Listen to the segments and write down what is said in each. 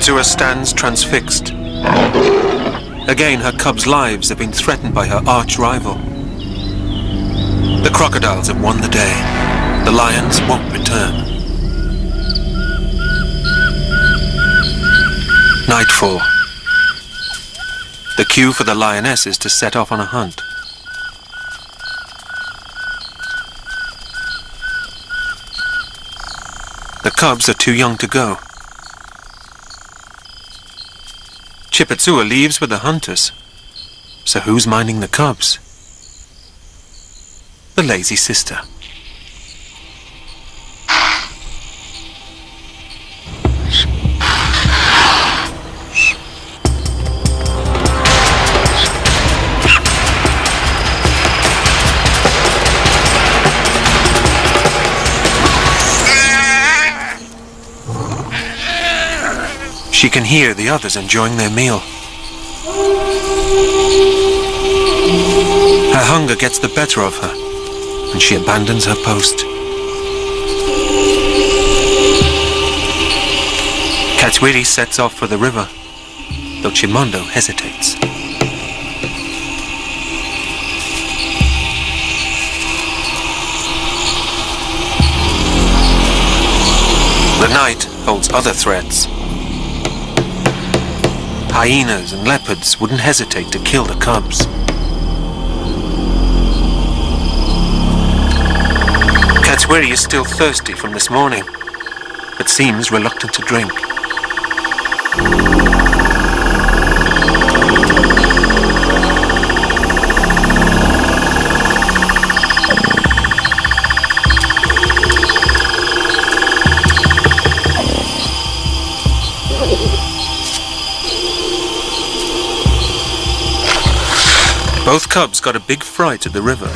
Chipazua stands transfixed. Again, her cubs' lives have been threatened by her arch-rival. The crocodiles have won the day. The lions won't return. Nightfall. The cue for the lionesses to set off on a hunt. The cubs are too young to go. Chipazua leaves with the hunters. So who's minding the cubs? The lazy sister. She can hear the others enjoying their meal. Her hunger gets the better of her, and she abandons her post. Katswiri sets off for the river, though Chimondo hesitates. The night holds other threats. Hyenas and leopards wouldn't hesitate to kill the cubs. Katswiri is still thirsty from this morning, but seems reluctant to drink. Both cubs got a big fright at the river,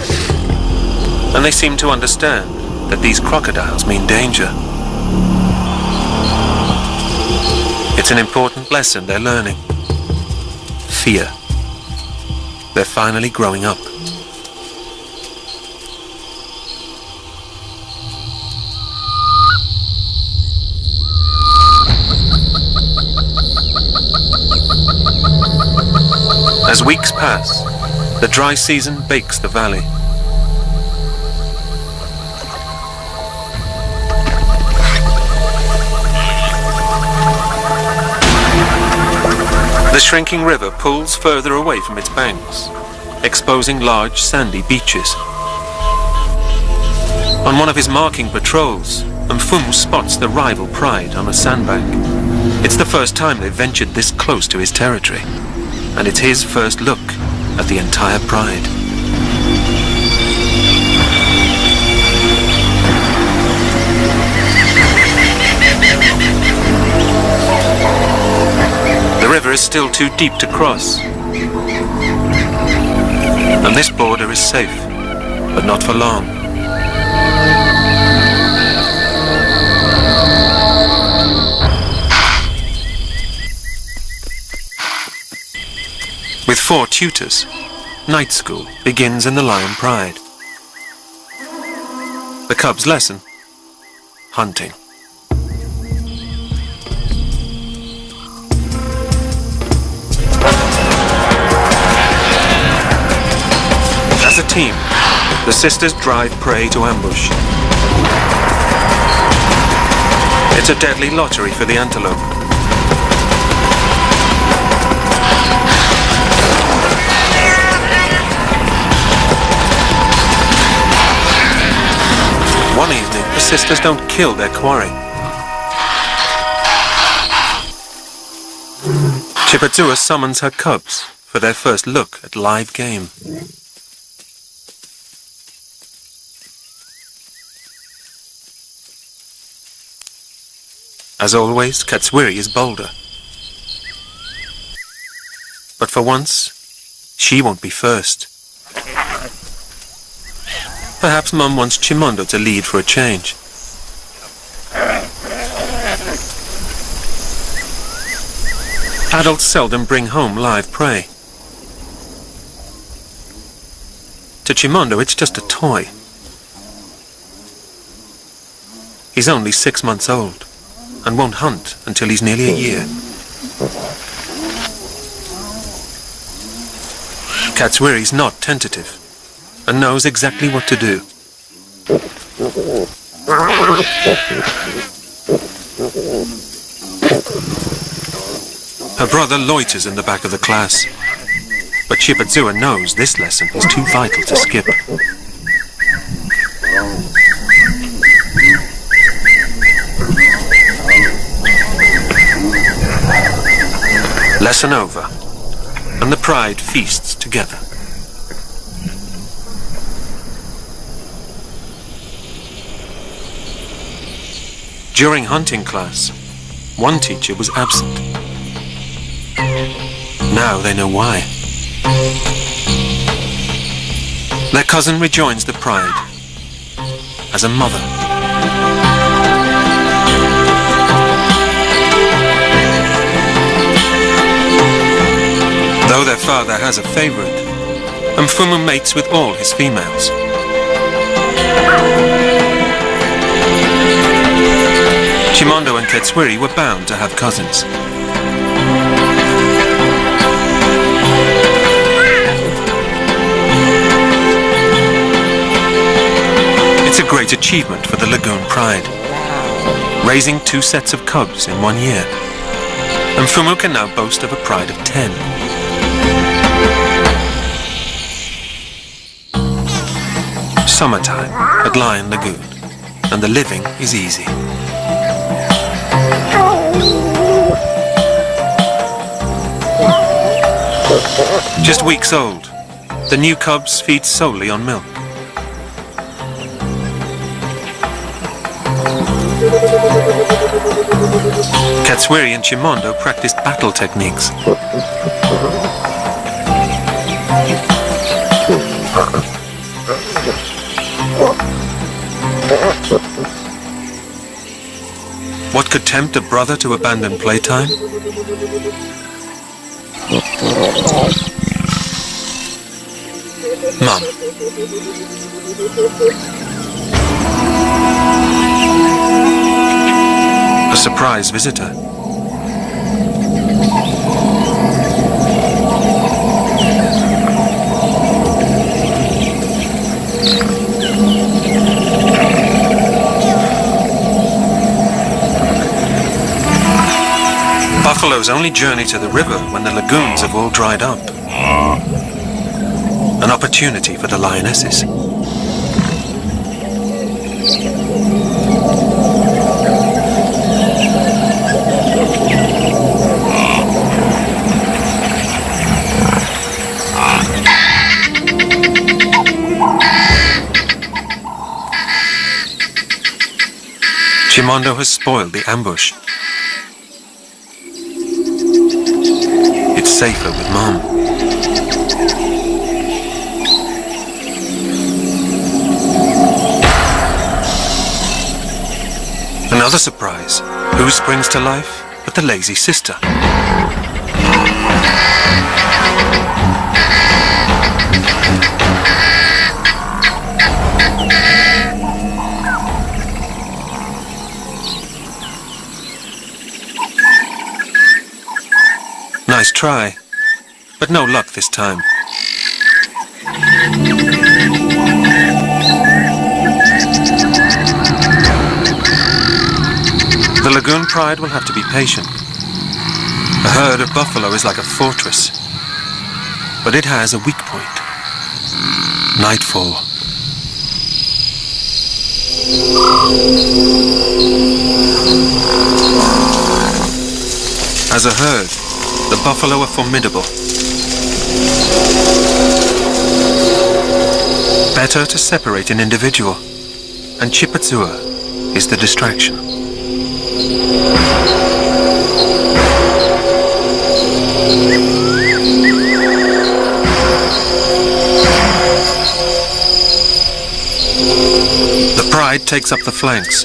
and they seem to understand that these crocodiles mean danger. It's an important lesson they're learning. Fear. They're finally growing up. As weeks pass, the dry season bakes the valley. The shrinking river pulls further away from its banks, exposing large sandy beaches. On one of his marking patrols, Mfumu spots the rival pride on a sandbank. It's the first time they've ventured this close to his territory, and it's his first look at the entire pride. The river is still too deep to cross, and this border is safe, but not for long. With 4 tutors, night school begins in the lion pride. The cubs' lesson: hunting. As a team, the sisters drive prey to ambush. It's a deadly lottery for the antelope. One evening, the sisters don't kill their quarry. Chipazua summons her cubs for their first look at live game. As always, Katswiri is bolder. But for once, she won't be first. Perhaps Mum wants Chimondo to lead for a change. Adults seldom bring home live prey. To Chimondo, it's just a toy. He's only 6 months old and won't hunt until he's nearly a year. Katswiri's not tentative and knows exactly what to do. Her brother loiters in the back of the class, but Chipatsua knows this lesson is too vital to skip. Lesson over, and the pride feasts together. During hunting class, one teacher was absent. Now they know why. Their cousin rejoins the pride as a mother. Though their father has a favorite, Mfumu mates with all his females. Chimondo and Katswiri were bound to have cousins. It's a great achievement for the Lagoon Pride, raising 2 sets of cubs in 1 year. Mfumu can now boast of a pride of 10. Summertime at Lion Lagoon, and the living is easy. Just weeks old, the new cubs feed solely on milk. Katswiri and Chimondo practiced battle techniques. What could tempt a brother to abandon playtime? Mum. A surprise visitor. Buffaloes only journey to the river when the lagoons have all dried up. An opportunity for the lionesses. Chimondo has spoiled the ambush. It's safer with Mom. Another surprise. Who springs to life but the lazy sister? Nice try, but no luck this time. The Lagoon Pride will have to be patient. A herd of buffalo is like a fortress, but it has a weak point. Nightfall. As a herd, the buffalo are formidable. Better to separate an individual, and Chipatsua is the distraction. The pride takes up the flanks.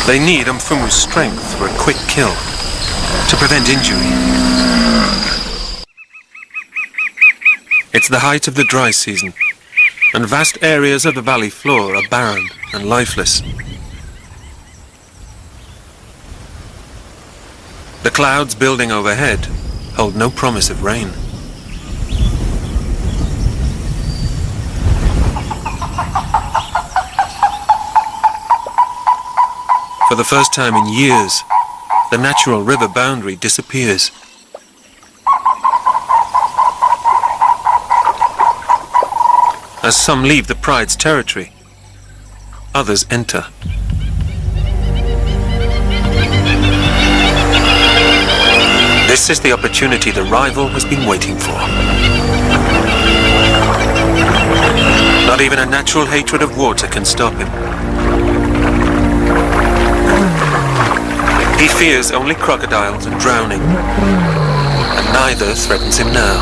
They need Mfumu's strength for a quick kill, to prevent injury. It's the height of the dry season, and vast areas of the valley floor are barren and lifeless. The clouds building overhead hold no promise of rain. For the first time in years, the natural river boundary disappears. As some leave the pride's territory, others enter. This is the opportunity the rival has been waiting for. Not even a natural hatred of water can stop him. He fears only crocodiles and drowning, and neither threatens him now.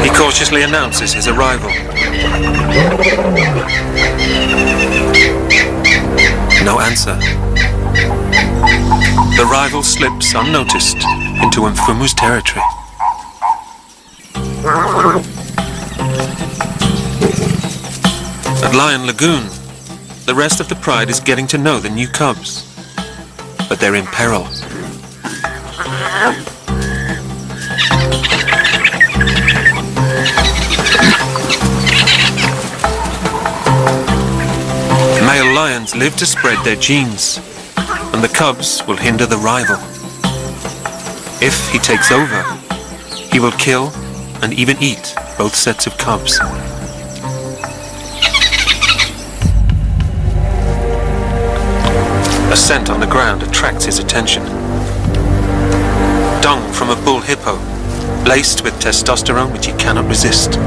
He cautiously announces his arrival. No answer. The rival slips unnoticed into Mfumu's territory. At Lion Lagoon, the rest of the pride is getting to know the new cubs, but they're in peril. Male lions live to spread their genes, and the cubs will hinder the rival. If he takes over, he will kill and even eat both sets of cubs. A scent on the ground attracts his attention. Dung from a bull hippo, laced with testosterone which he cannot resist.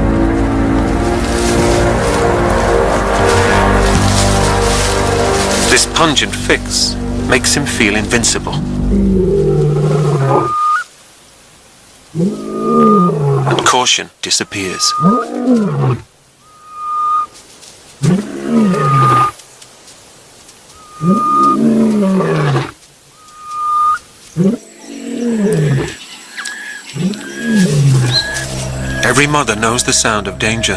This pungent fix makes him feel invincible. And caution disappears. Every mother knows the sound of danger.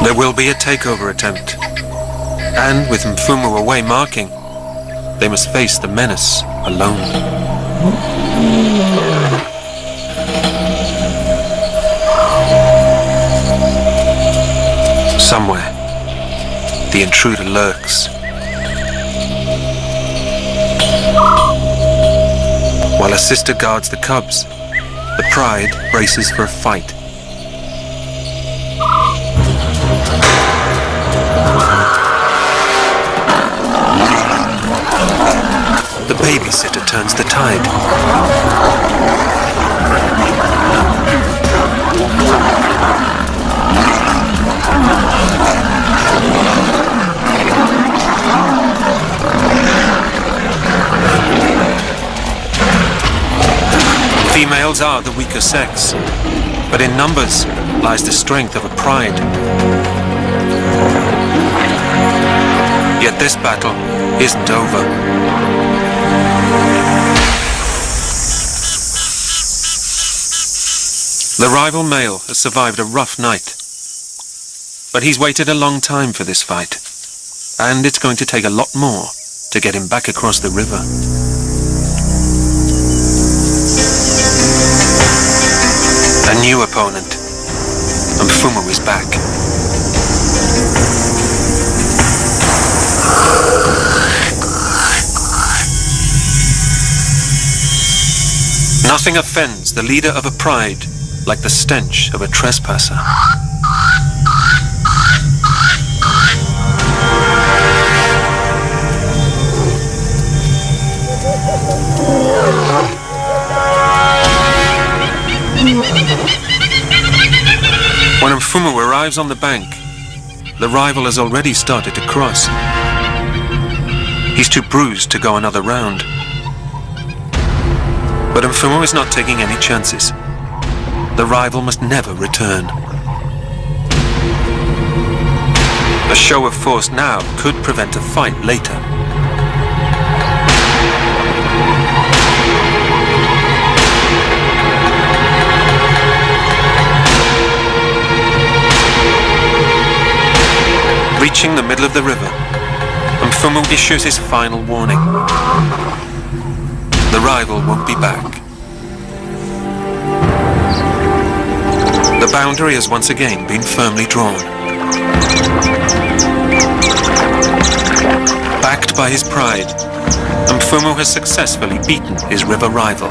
There will be a takeover attempt, and with Mfumu away marking, they must face the menace alone. Somewhere, the intruder lurks. While a sister guards the cubs, the pride braces for a fight. The babysitter turns the tide. Females are the weaker sex, but in numbers lies the strength of a pride. Yet this battle isn't over. The rival male has survived a rough night, but he's waited a long time for this fight, and it's going to take a lot more to get him back across the river. A new opponent. Mfumu is back. Nothing offends the leader of a pride like the stench of a trespasser. When Mfumu arrives on the bank, the rival has already started to cross. He's too bruised to go another round. But Mfumu is not taking any chances. The rival must never return. A show of force now could prevent a fight later. Reaching the middle of the river, Mfumu issues his final warning. The rival won't be back. The boundary has once again been firmly drawn. Backed by his pride, Mfumu has successfully beaten his river rival.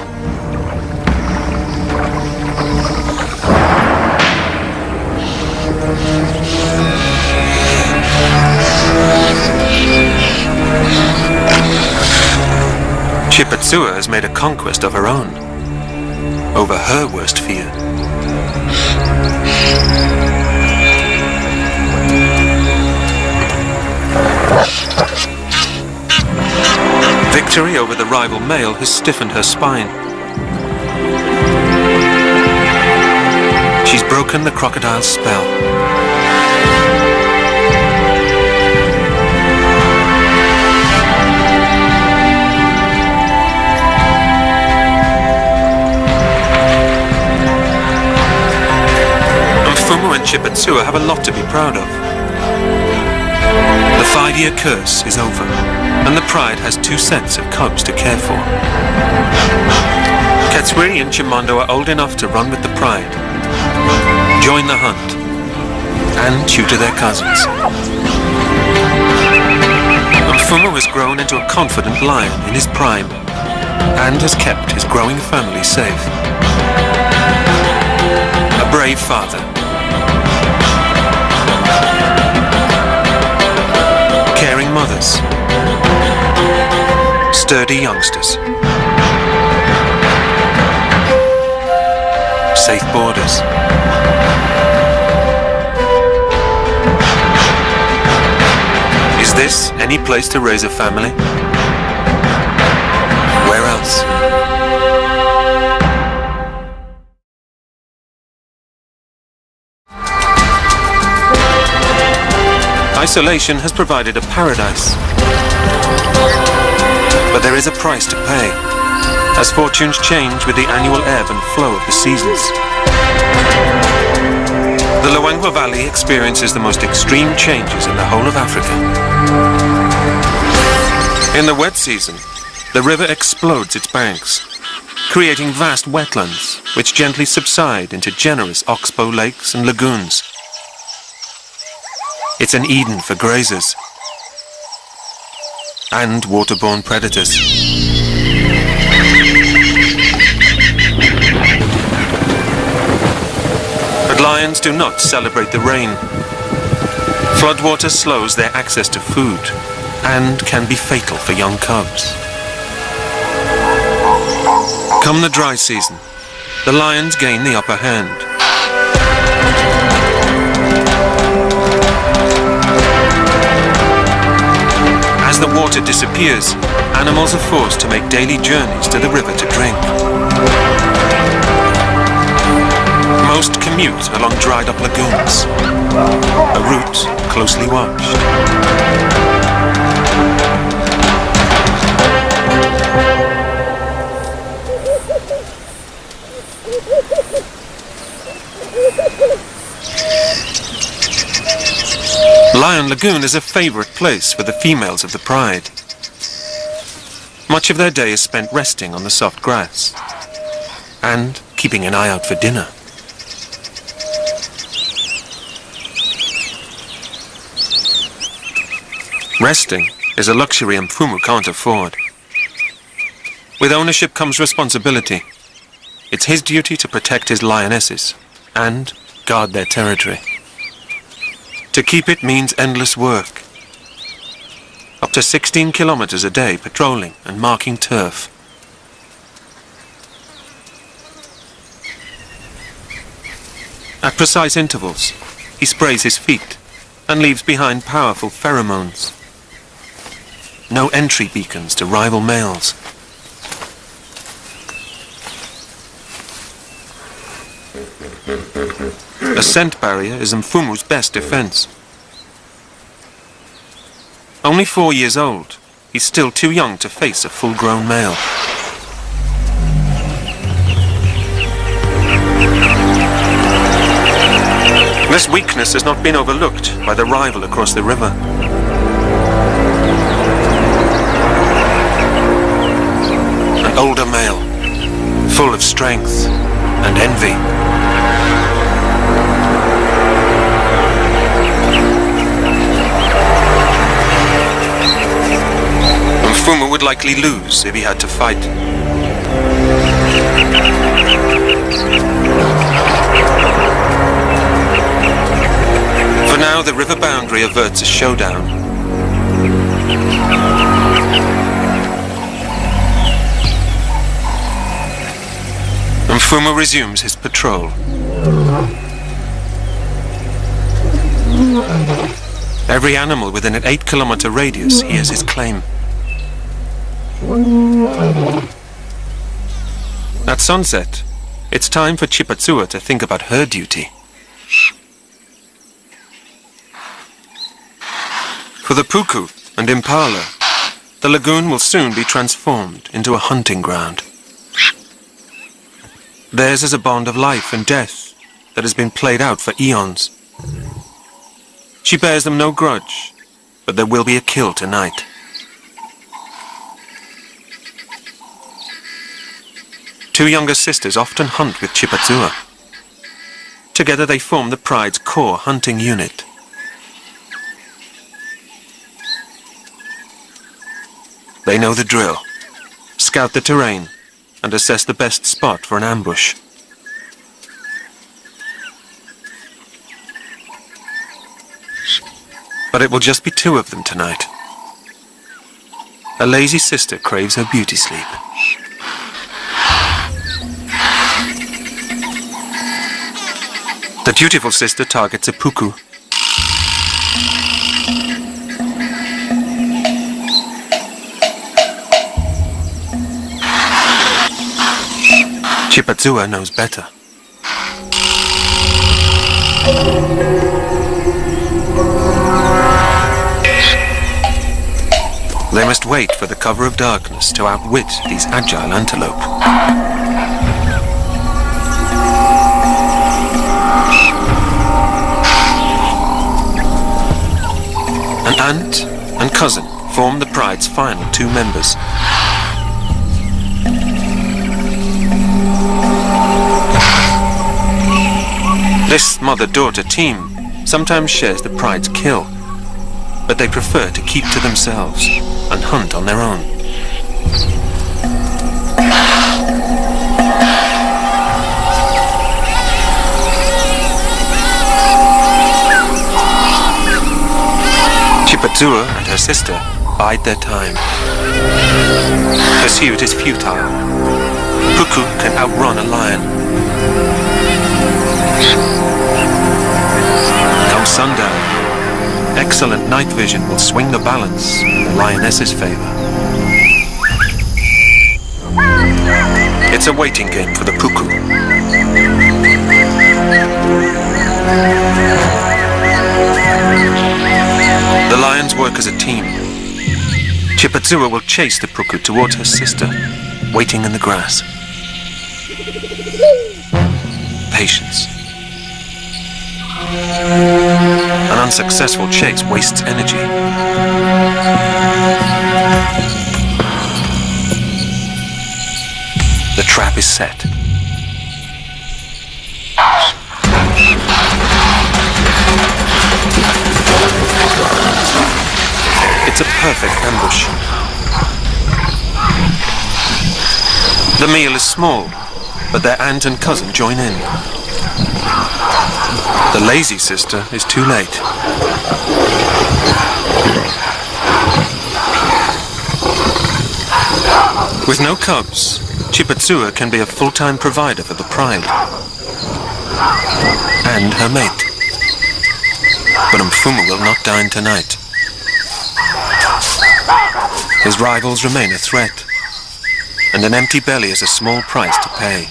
Chipatsua has made a conquest of her own, over her worst fear. Victory over the rival male has stiffened her spine. She's broken the crocodile's spell. Mfumu and Chipatsua have a lot to be proud of. The 5-year curse is over, and the pride has 2 sets of cubs to care for. Katswiri and Chimondo are old enough to run with the pride, join the hunt, and tutor their cousins. Mfumu has grown into a confident lion in his prime, and has kept his growing family safe. A brave father. Caring mothers, sturdy youngsters, safe borders. Is this any place to raise a family? Where else? Isolation has provided a paradise. But there is a price to pay, as fortunes change with the annual ebb and flow of the seasons. The Luangwa Valley experiences the most extreme changes in the whole of Africa. In the wet season, the river explodes its banks, creating vast wetlands which gently subside into generous oxbow lakes and lagoons. It's an Eden for grazers and waterborne predators. But lions do not celebrate the rain. Floodwater slows their access to food and can be fatal for young cubs. Come the dry season, the lions gain the upper hand. As the water disappears, animals are forced to make daily journeys to the river to drink. Most commute along dried-up lagoons, a route closely watched. Lion Lagoon is a favorite place for the females of the pride. Much of their day is spent resting on the soft grass and keeping an eye out for dinner. Resting is a luxury Mfumu can't afford. With ownership comes responsibility. It's his duty to protect his lionesses and guard their territory. To keep it means endless work. Up to 16 kilometers a day patrolling and marking turf. At precise intervals, he sprays his feet and leaves behind powerful pheromones. No entry beacons to rival males. A scent barrier is Mfumu's best defense. Only 4 years old, he's still too young to face a full-grown male. This weakness has not been overlooked by the rival across the river. An older male, full of strength and envy. Mfumu would likely lose if he had to fight. For now, the river boundary averts a showdown. Mfumu resumes his patrol. Every animal within an 8-kilometer radius hears his claim. At sunset, it's time for Chipatsua to think about her duty. For the puku and impala, the lagoon will soon be transformed into a hunting ground. Theirs is a bond of life and death that has been played out for eons. She bears them no grudge, but there will be a kill tonight. Two younger sisters often hunt with Chipatsua. Together they form the pride's core hunting unit. They know the drill, scout the terrain, and assess the best spot for an ambush. But it will just be two of them tonight. A lazy sister craves her beauty sleep. The dutiful sister targets a puku. Chipatsua knows better. They must wait for the cover of darkness to outwit these agile antelope. An aunt and cousin form the pride's final two members. This mother-daughter team sometimes shares the pride's kill, but they prefer to keep to themselves and hunt on their own. Chipatsua and her sister bide their time. Pursuit is futile. Puku can outrun a lion. Come sundown, excellent night vision will swing the balance in the lioness's favor. It's a waiting game for the puku. The lions work as a team. Chipatsua will chase the puku towards her sister, waiting in the grass. Patience. An unsuccessful chase wastes energy. The trap is set. It's a perfect ambush. The meal is small, but their aunt and cousin join in. The lazy sister is too late. With no cubs, Chipatsua can be a full-time provider for the pride. And her mate. But Mfumu will not dine tonight. His rivals remain a threat, and an empty belly is a small price to pay.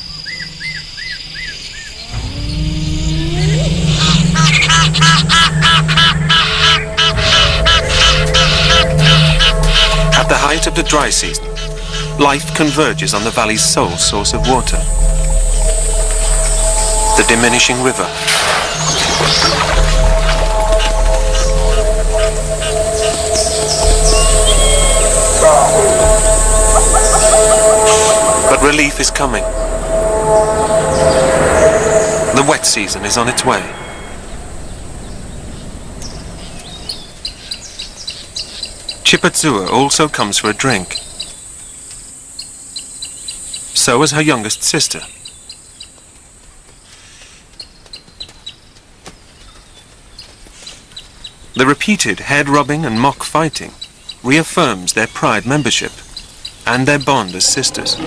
height of the dry season, life converges on the valley's sole source of water, the diminishing river. But relief is coming. The wet season is on its way. Chipatsua also comes for a drink. So is her youngest sister. The repeated head-rubbing and mock fighting reaffirms their pride membership and their bond as sisters.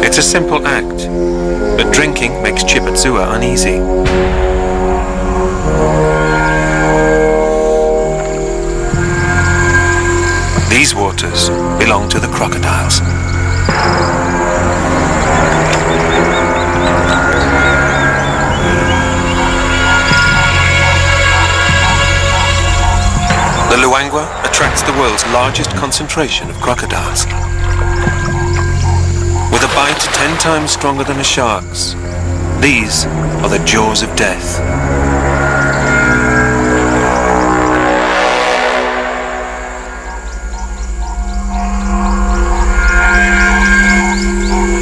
It's a simple act, but drinking makes Chipatsua uneasy. These waters belong to the crocodiles. The Luangwa attracts the world's largest concentration of crocodiles. With a bite 10 times stronger than a shark's, these are the jaws of death.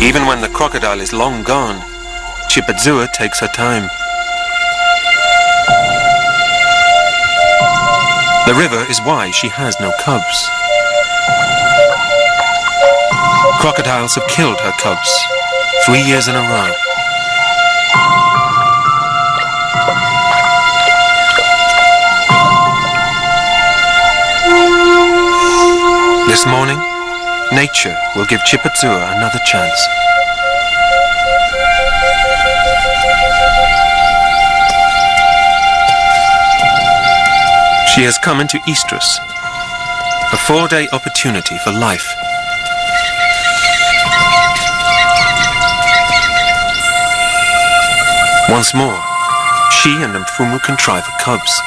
Even when the crocodile is long gone, Chipatsua takes her time. The river is why she has no cubs. Crocodiles have killed her cubs 3 years in a row. This morning, nature will give Chipatsua another chance. She has come into Estrus, a 4-day opportunity for life. Once more, she and Mfumu contrive for cubs.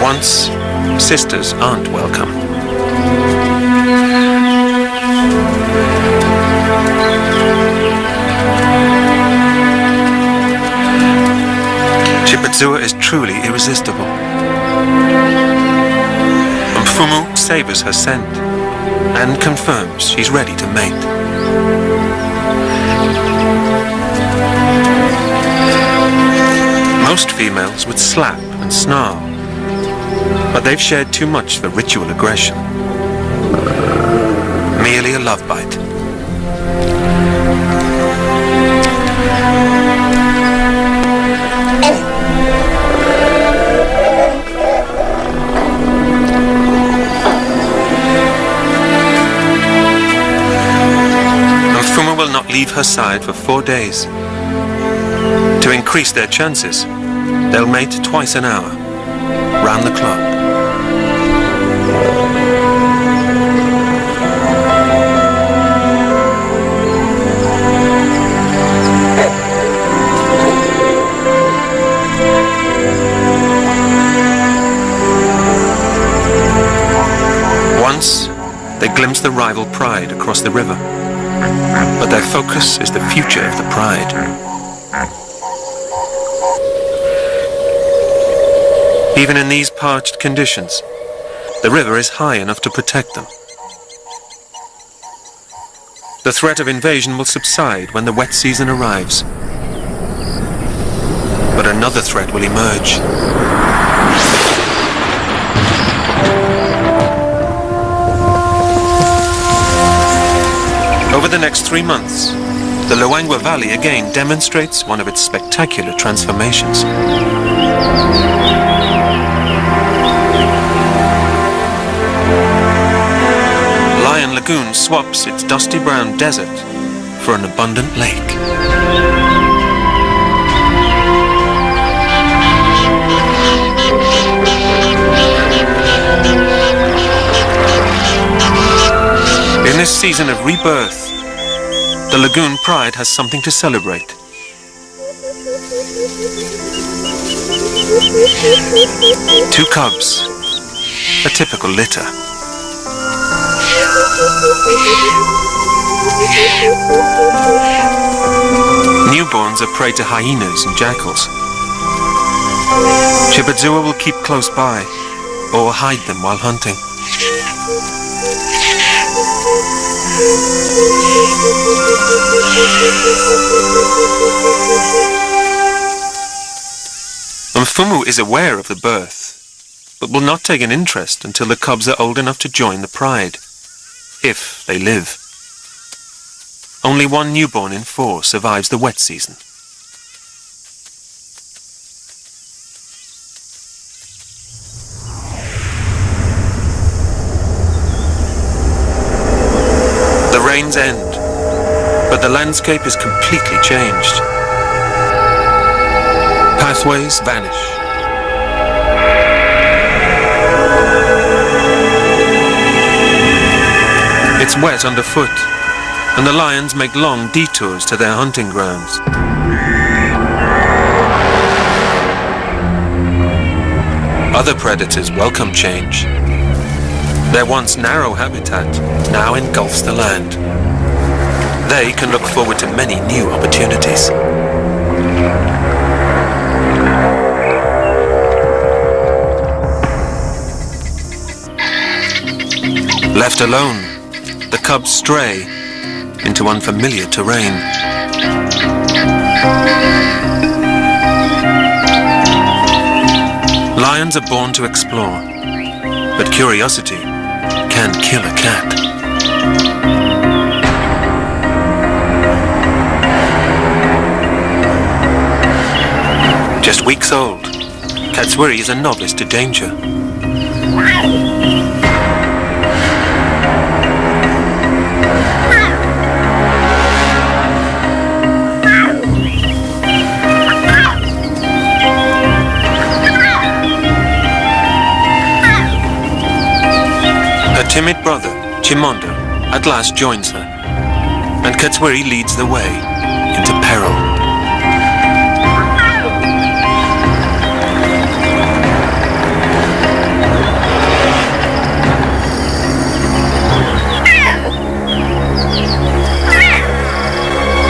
Once, sisters aren't welcome. Chipatsua is truly irresistible. Mfumu savors her scent and confirms she's ready to mate. Most females would slap and snarl, but they've shared too much for ritual aggression. Merely a love bite. Mfumu will not leave her side for 4 days. To increase their chances, they'll mate twice an hour, round the clock. Once, they glimpse the rival pride across the river, but their focus is the future of the pride. Even in these parched conditions, the river is high enough to protect them. The threat of invasion will subside when the wet season arrives. But another threat will emerge. Over the next 3 months, the Luangwa Valley again demonstrates one of its spectacular transformations. Lion Lagoon swaps its dusty brown desert for an abundant lake. In this season of rebirth, the lagoon pride has something to celebrate. Two cubs, a typical litter. Newborns are prey to hyenas and jackals. Chipatsua will keep close by or hide them while hunting. Mfumu is aware of the birth, but will not take an interest until the cubs are old enough to join the pride, if they live. Only one newborn in 4 survives the wet season. The rains end, but the landscape is completely changed. Pathways vanish. It's wet underfoot, and the lions make long detours to their hunting grounds. Other predators welcome change. Their once narrow habitat now engulfs the land. They can look forward to many new opportunities. Left alone, the cubs stray into unfamiliar terrain. Lions are born to explore, but curiosity can kill a cat. Just weeks old, Katswiri is a novice to danger. Her timid brother, Chimondo, at last joins her, and Katswiri leads the way into peril.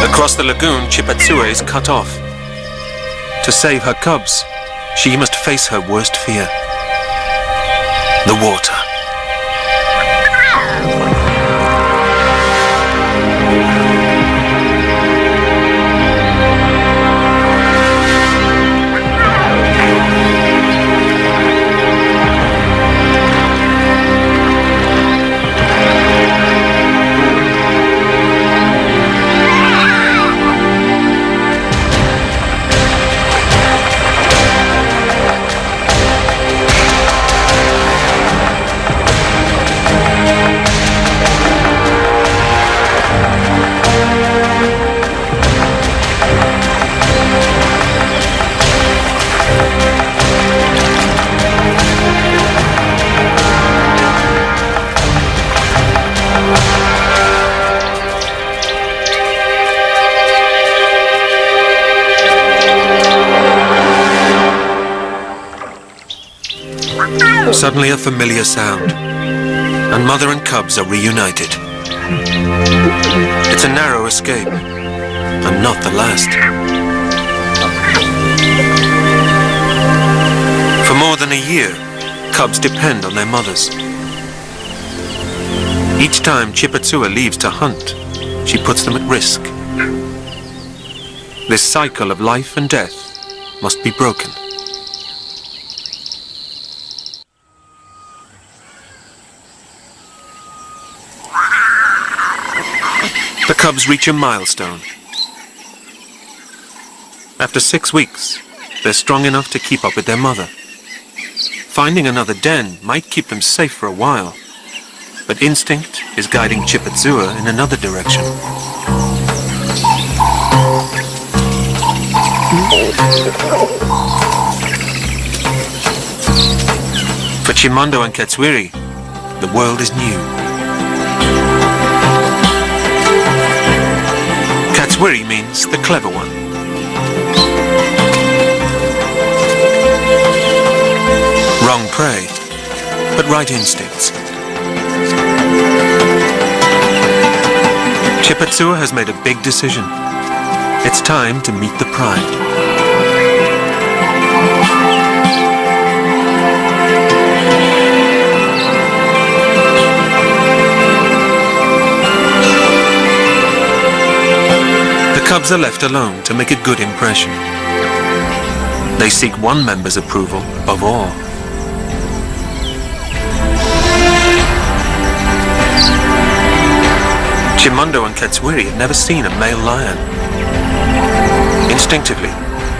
Across the lagoon, Chipatsua is cut off. To save her cubs, she must face her worst fear: the water. Suddenly a familiar sound, and mother and cubs are reunited. It's a narrow escape, and not the last. For more than a year, cubs depend on their mothers. Each time Chipatsua leaves to hunt, she puts them at risk. This cycle of life and death must be broken. The cubs reach a milestone. After 6 weeks, they're strong enough to keep up with their mother. Finding another den might keep them safe for a while, but instinct is guiding Chipatsua in another direction. For Chimondo and Katswiri, the world is new. Katswiri means the clever one. Wrong prey, but right instincts. Chipatsua has made a big decision. It's time to meet the pride. The cubs are left alone to make a good impression. They seek one member's approval above all. Chimondo and Katswiri had never seen a male lion. Instinctively,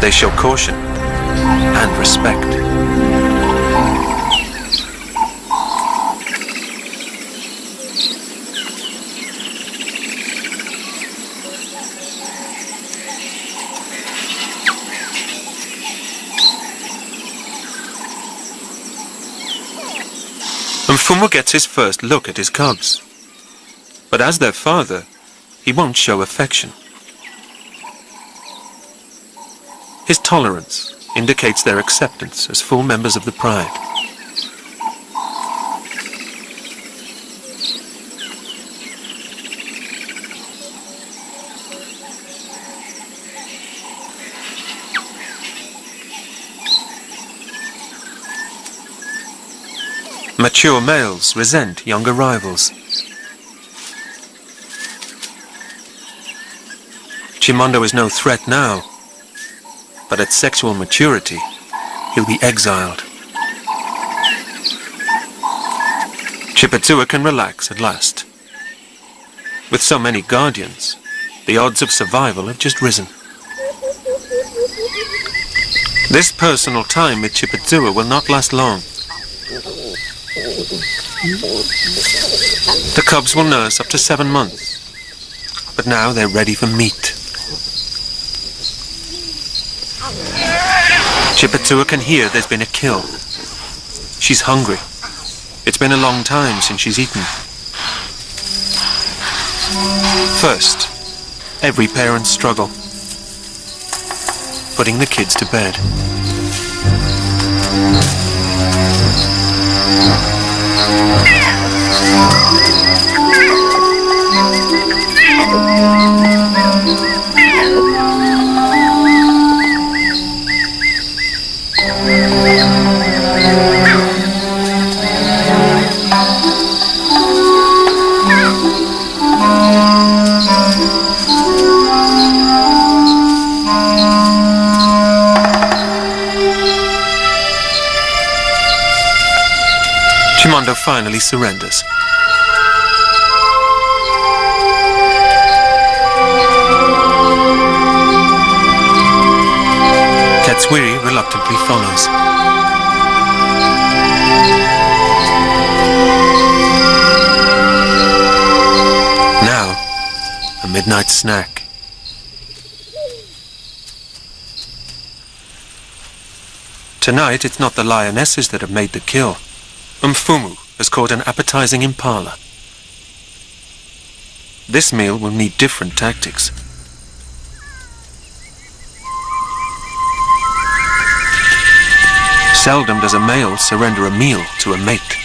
they show caution and respect. Mfumu gets his first look at his cubs. But as their father, he won't show affection. His tolerance indicates their acceptance as full members of the pride. Mature males resent younger rivals. Chimondo is no threat now, but at sexual maturity, he'll be exiled. Chipatsua can relax at last. With so many guardians, the odds of survival have just risen. This personal time with Chipatsua will not last long. The cubs will nurse up to 7 months, but now they're ready for meat. Chipatsua can hear there's been a kill. She's hungry. It's been a long time since she's eaten. First, every parent's struggle, putting the kids to bed. Chimondo finally surrenders. Katswiri reluctantly follows. Now, a midnight snack. Tonight, it's not the lionesses that have made the kill. Mfumu has caught an appetizing impala. This meal will need different tactics. Seldom does a male surrender a meal to a mate.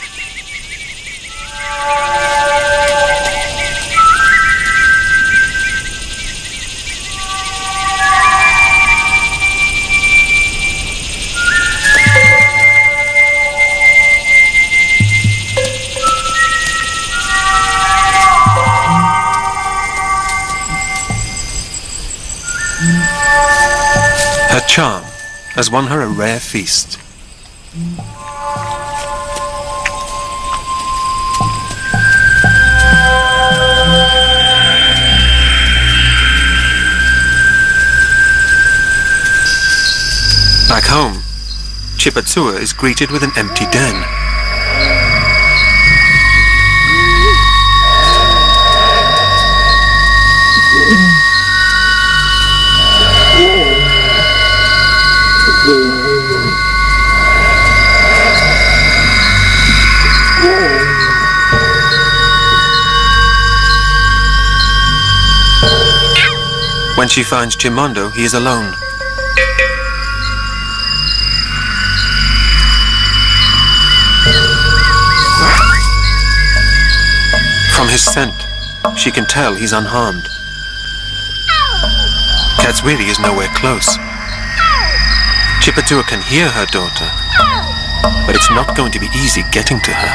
Her charm has won her a rare feast. Back home, Chipatsua is greeted with an empty den. When she finds Chimondo, he is alone. From his scent, she can tell he's unharmed. Katswiri is nowhere close. Chipatua can hear her daughter, but it's not going to be easy getting to her.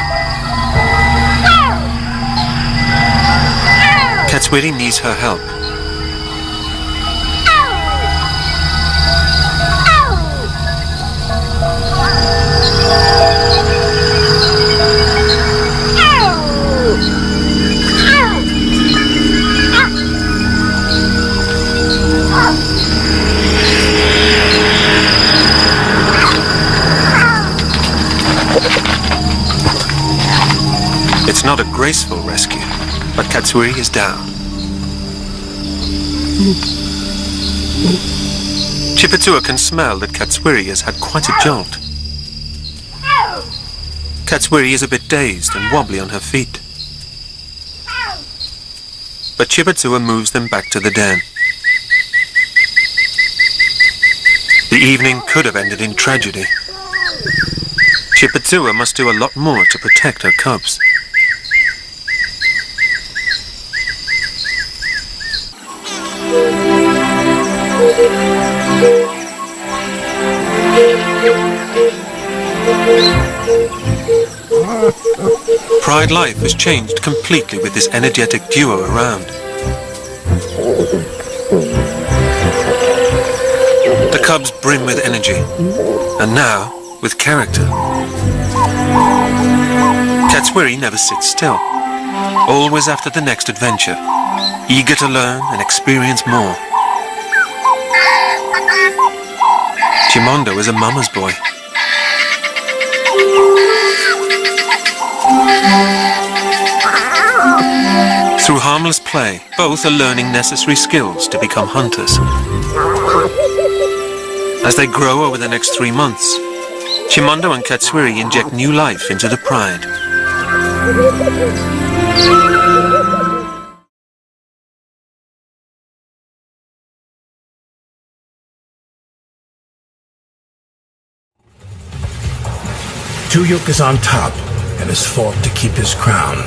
Katswiri needs her help. It's not a graceful rescue, but Katswiri is down. Chipatua can smell that Katswiri has had quite a jolt. Katswiri is a bit dazed and wobbly on her feet. But Chipatua moves them back to the den. The evening could have ended in tragedy. Chipatua must do a lot more to protect her cubs. WildLife has changed completely with this energetic duo around. The cubs brim with energy, and now with character. Katswiri never sits still, always after the next adventure, eager to learn and experience more. Chimondo is a mama's boy. Through harmless play, both are learning necessary skills to become hunters. As they grow over the next 3 months, Chimondo and Katswiri inject new life into the pride. Tuyuk is on top and has fought to keep his crown.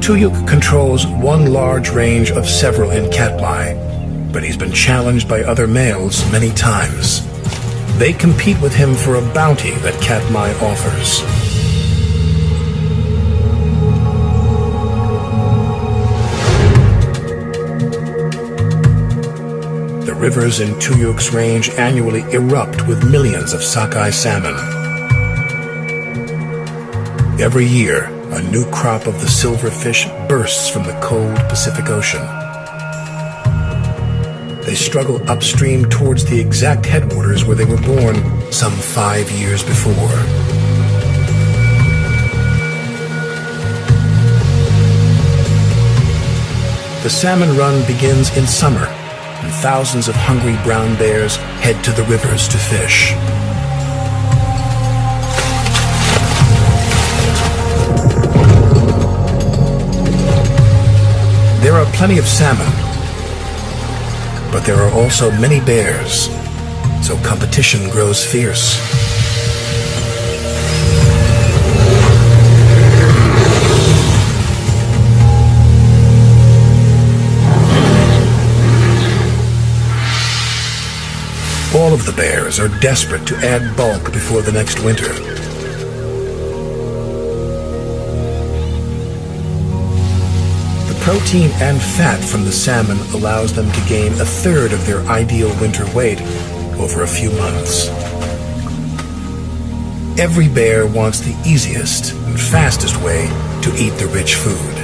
Tuyuk controls one large range of several in Katmai, but he's been challenged by other males many times. They compete with him for a bounty that Katmai offers. The rivers in Tuyuk's range annually erupt with millions of sockeye salmon. Every year, a new crop of the silverfish bursts from the cold Pacific Ocean. They struggle upstream towards the exact headwaters where they were born some 5 years before. The salmon run begins in summer, and thousands of hungry brown bears head to the rivers to fish. There are plenty of salmon, but there are also many bears, so competition grows fierce. All of the bears are desperate to add bulk before the next winter. Protein and fat from the salmon allows them to gain a third of their ideal winter weight over a few months. Every bear wants the easiest and fastest way to eat the rich food.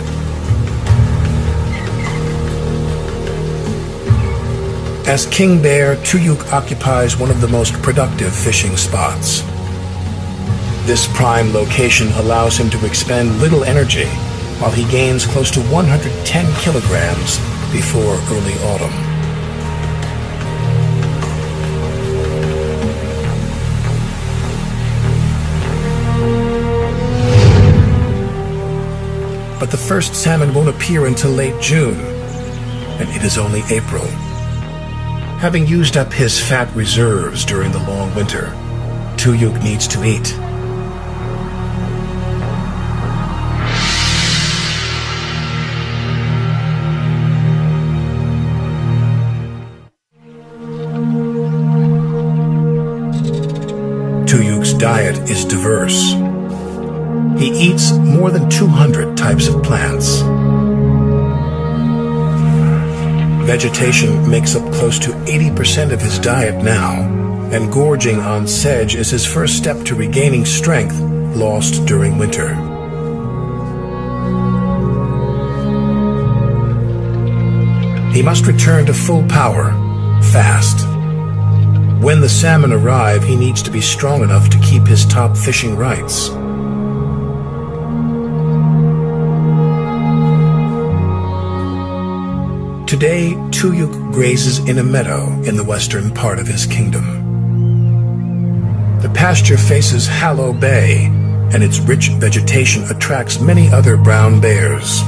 As king bear, Tuyuk occupies one of the most productive fishing spots. This prime location allows him to expend little energy while he gains close to 110 kilograms before early autumn. but the first salmon won't appear until late June, and it is only April. Having used up his fat reserves during the long winter, Tuyuk needs to eat. Tuyuk's diet is diverse. He eats more than 200 types of plants. Vegetation makes up close to 80% of his diet now, and gorging on sedge is his first step to regaining strength lost during winter. He must return to full power, fast. When the salmon arrive, he needs to be strong enough to keep his top fishing rights. Today, Tuyuk grazes in a meadow in the western part of his kingdom. The pasture faces Hallow Bay, and its rich vegetation attracts many other brown bears.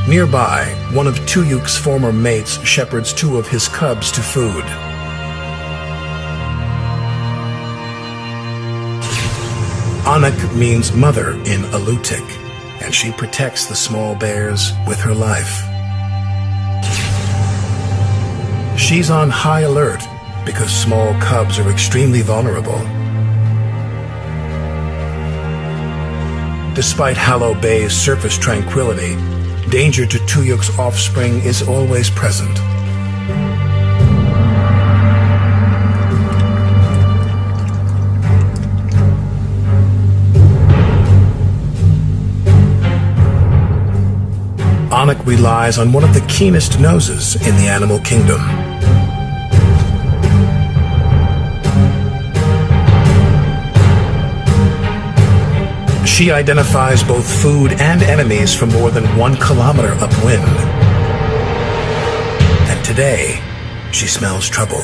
Nearby, one of Tuyuk's former mates shepherds two of his cubs to food. Anak means mother in Alutiiq, and she protects the small bears with her life. She's on high alert because small cubs are extremely vulnerable. Despite Hallow Bay's surface tranquility, danger to Tuyuk's offspring is always present. Anak relies on one of the keenest noses in the animal kingdom. She identifies both food and enemies from more than 1 kilometer upwind. And today, she smells trouble.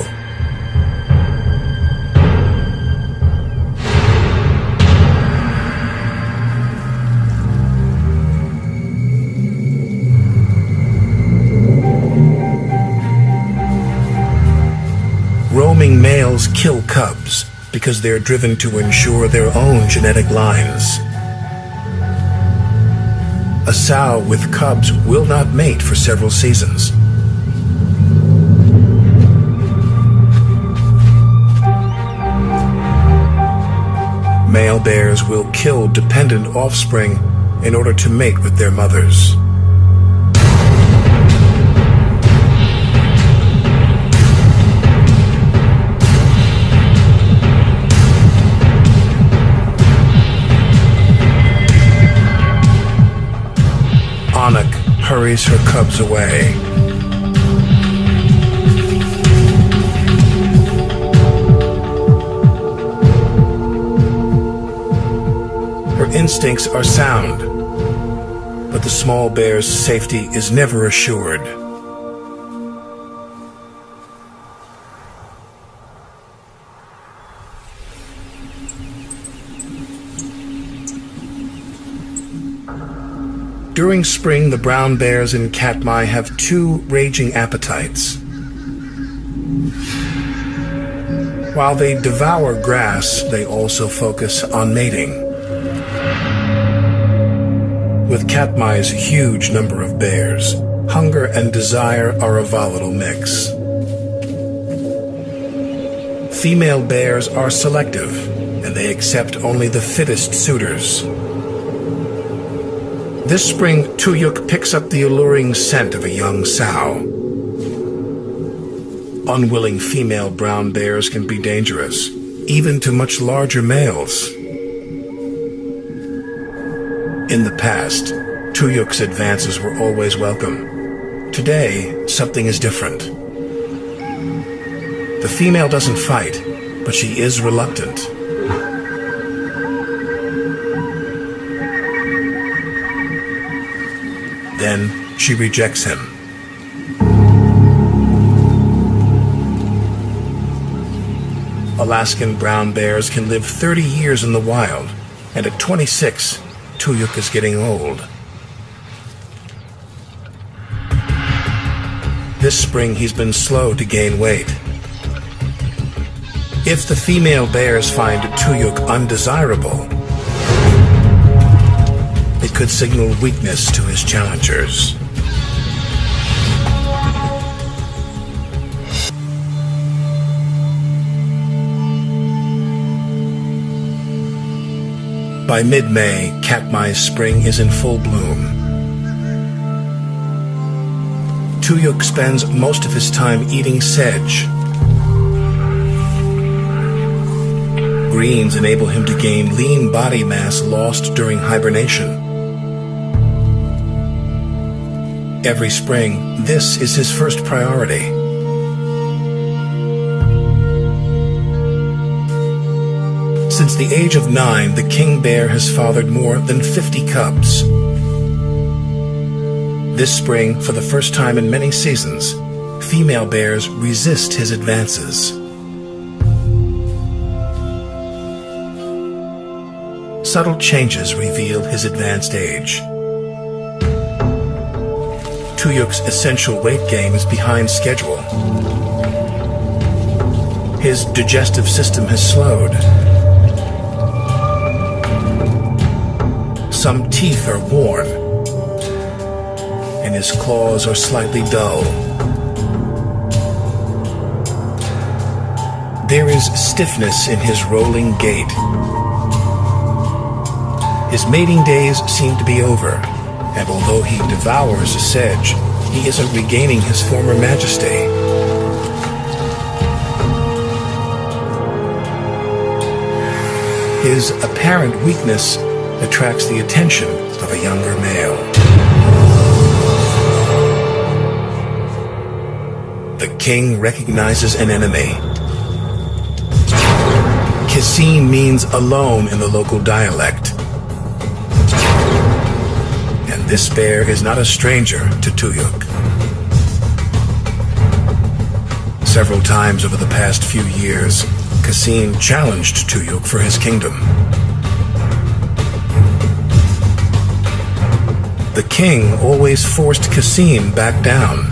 Roaming males kill cubs because they're driven to ensure their own genetic lines. A sow with cubs will not mate for several seasons. Male bears will kill dependent offspring in order to mate with their mothers. Anak hurries her cubs away. Her instincts are sound, but the small bear's safety is never assured. During spring, the brown bears in Katmai have 2 raging appetites. While they devour grass, they also focus on mating. With Katmai's huge number of bears, hunger and desire are a volatile mix. Female bears are selective, and they accept only the fittest suitors. This spring, Tuyuk picks up the alluring scent of a young sow. Unwilling female brown bears can be dangerous, even to much larger males. In the past, Tuyuk's advances were always welcome. Today, something is different. The female doesn't fight, but she is reluctant. Then she rejects him. Alaskan brown bears can live 30 years in the wild, and at 26, Tuyuk is getting old. This spring, he's been slow to gain weight. If the female bears find Tuyuk undesirable, it could signal weakness to his challengers. By mid-May, Katmai's spring is in full bloom. Tuyuk spends most of his time eating sedge. Greens enable him to gain lean body mass lost during hibernation. Every spring, this is his first priority. Since the age of 9, the king bear has fathered more than 50 cubs. This spring, for the first time in many seasons, female bears resist his advances. Subtle changes reveal his advanced age. Tuyuk's essential weight gain is behind schedule. His digestive system has slowed. Some teeth are worn, and his claws are slightly dull. There is stiffness in his rolling gait. His mating days seem to be over, and although he devours sedge, he isn't regaining his former majesty. His apparent weakness attracts the attention of a younger male. The king recognizes an enemy. Kaseen means alone in the local dialect. And this bear is not a stranger to Tuyuk. Several times over the past few years, Kaseen challenged Tuyuk for his kingdom. The king always forced Kaseen back down.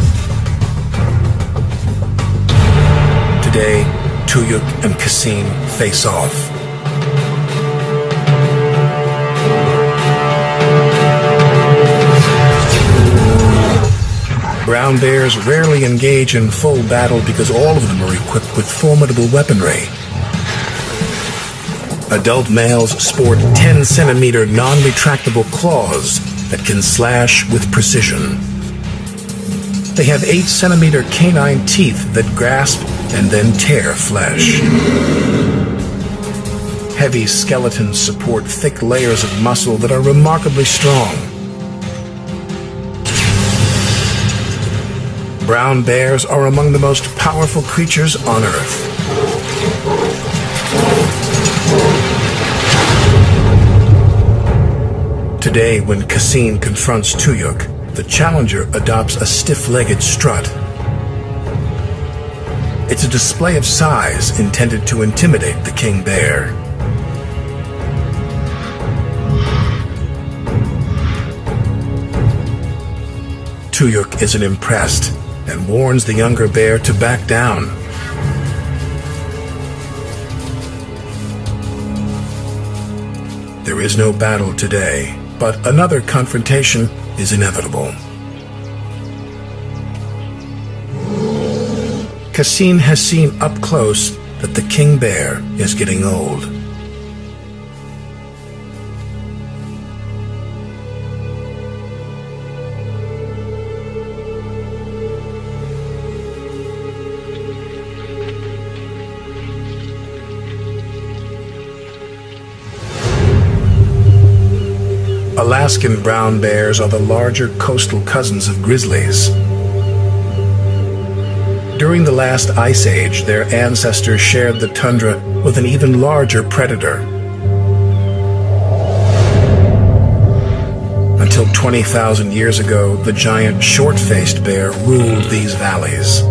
Today, Tuyuk and Kaseen face off. Brown bears rarely engage in full battle because all of them are equipped with formidable weaponry. Adult males sport 10-centimeter non-retractable claws that can slash with precision. They have 8-centimeter canine teeth that grasp and then tear flesh. Heavy skeletons support thick layers of muscle that are remarkably strong. Brown bears are among the most powerful creatures on Earth. Today, when Kaseen confronts Tuyuk, the challenger adopts a stiff-legged strut. It's a display of size intended to intimidate the king bear. Tuyuk isn't impressed and warns the younger bear to back down. There is no battle today, but another confrontation is inevitable. Kaseen has seen up close that the king bear is getting old. Alaskan brown bears are the larger coastal cousins of grizzlies. During the last ice age, their ancestors shared the tundra with an even larger predator. Until 20,000 years ago, the giant short-faced bear ruled these valleys.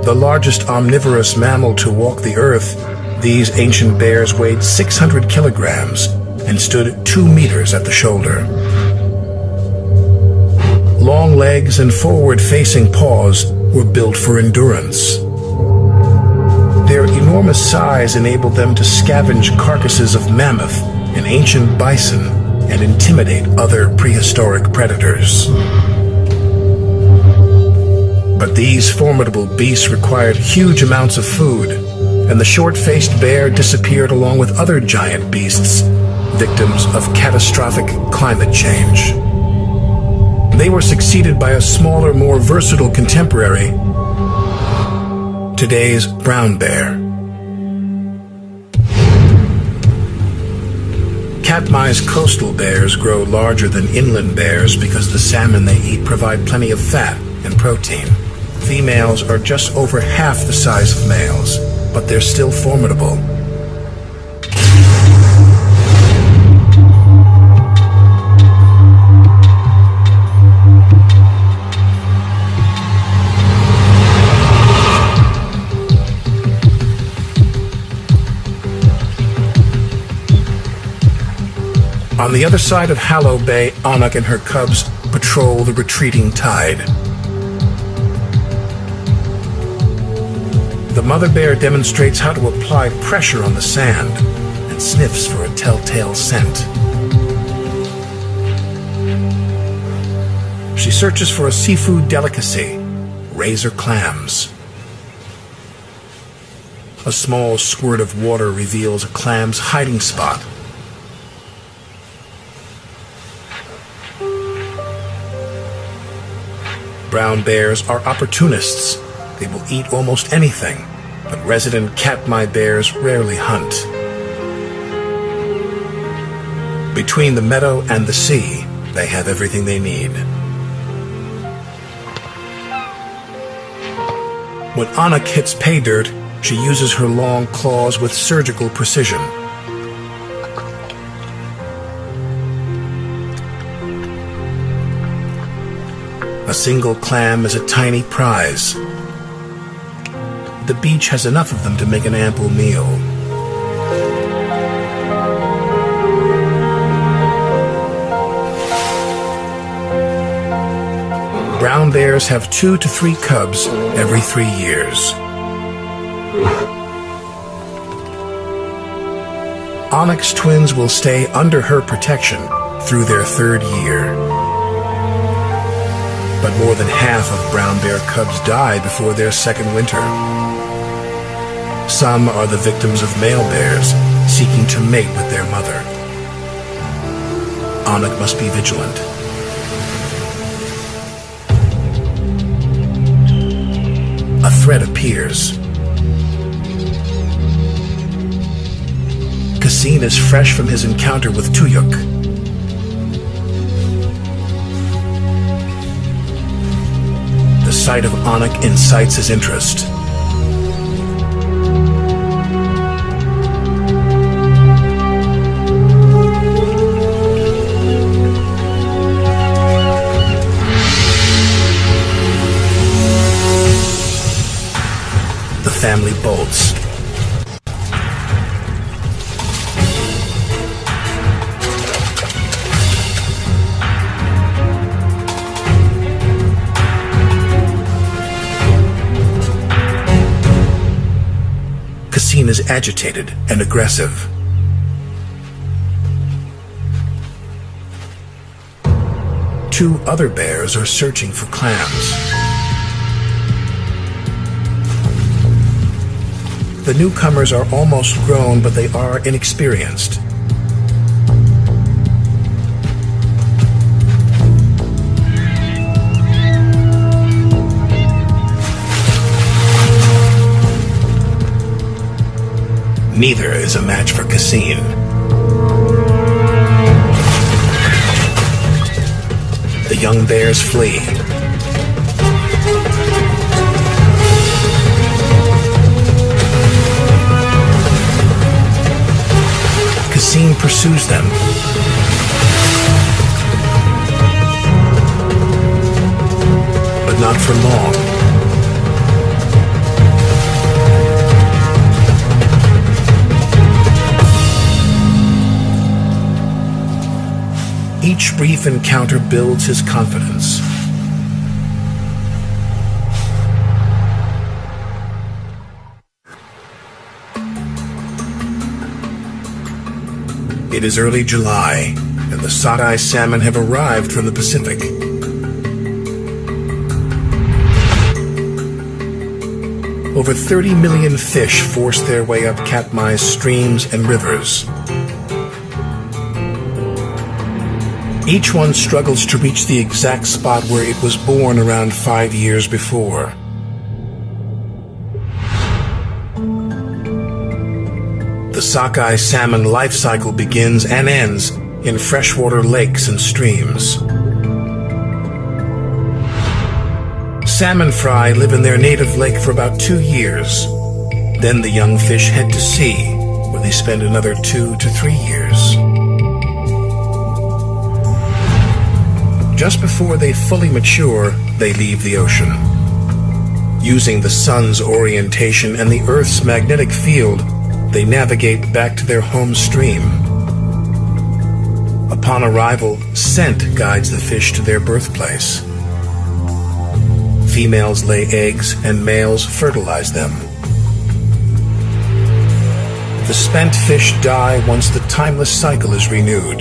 The largest omnivorous mammal to walk the earth, these ancient bears weighed 600 kilograms and stood 2 meters at the shoulder. Long legs and forward-facing paws were built for endurance. Their enormous size enabled them to scavenge carcasses of mammoth and ancient bison and intimidate other prehistoric predators. But these formidable beasts required huge amounts of food, and the short-faced bear disappeared along with other giant beasts, victims of catastrophic climate change. They were succeeded by a smaller, more versatile contemporary, today's brown bear. Katmai's coastal bears grow larger than inland bears because the salmon they eat provide plenty of fat and protein. Females are just over half the size of males, but they're still formidable. On the other side of Hallow Bay, Anak and her cubs patrol the retreating tide. The mother bear demonstrates how to apply pressure on the sand and sniffs for a telltale scent. She searches for a seafood delicacy, razor clams. A small squirt of water reveals a clam's hiding spot. Brown bears are opportunists. They will eat almost anything, but resident Katmai bears rarely hunt. Between the meadow and the sea, they have everything they need. When Anak hits pay dirt, she uses her long claws with surgical precision. A single clam is a tiny prize. The beach has enough of them to make an ample meal. Brown bears have 2 to 3 cubs every 3 years. Anak's twins will stay under her protection through their 3rd year. But more than half of brown bear cubs die before their 2nd winter. Some are the victims of male bears seeking to mate with their mother. Anak must be vigilant. A threat appears. Kassin is fresh from his encounter with Tuyuk. The sight of Anak incites his interest. The family bolts. Kassin is agitated and aggressive. Two other bears are searching for clams. The newcomers are almost grown, but they are inexperienced. Neither is a match for Kassin. The young bears flee. Kassin pursues them. But not for long. each brief encounter builds his confidence. It is early July, and the sockeye salmon have arrived from the Pacific. Over 30 million fish force their way up Katmai's streams and rivers. Each one struggles to reach the exact spot where it was born around 5 years before. The sockeye salmon life cycle begins and ends in freshwater lakes and streams. Salmon fry live in their native lake for about 2 years. Then the young fish head to sea, where they spend another 2 to 3 years. Just before they fully mature, they leave the ocean. Using the sun's orientation and the Earth's magnetic field, they navigate back to their home stream. Upon arrival, scent guides the fish to their birthplace. Females lay eggs and males fertilize them. The spent fish die once the timeless cycle is renewed.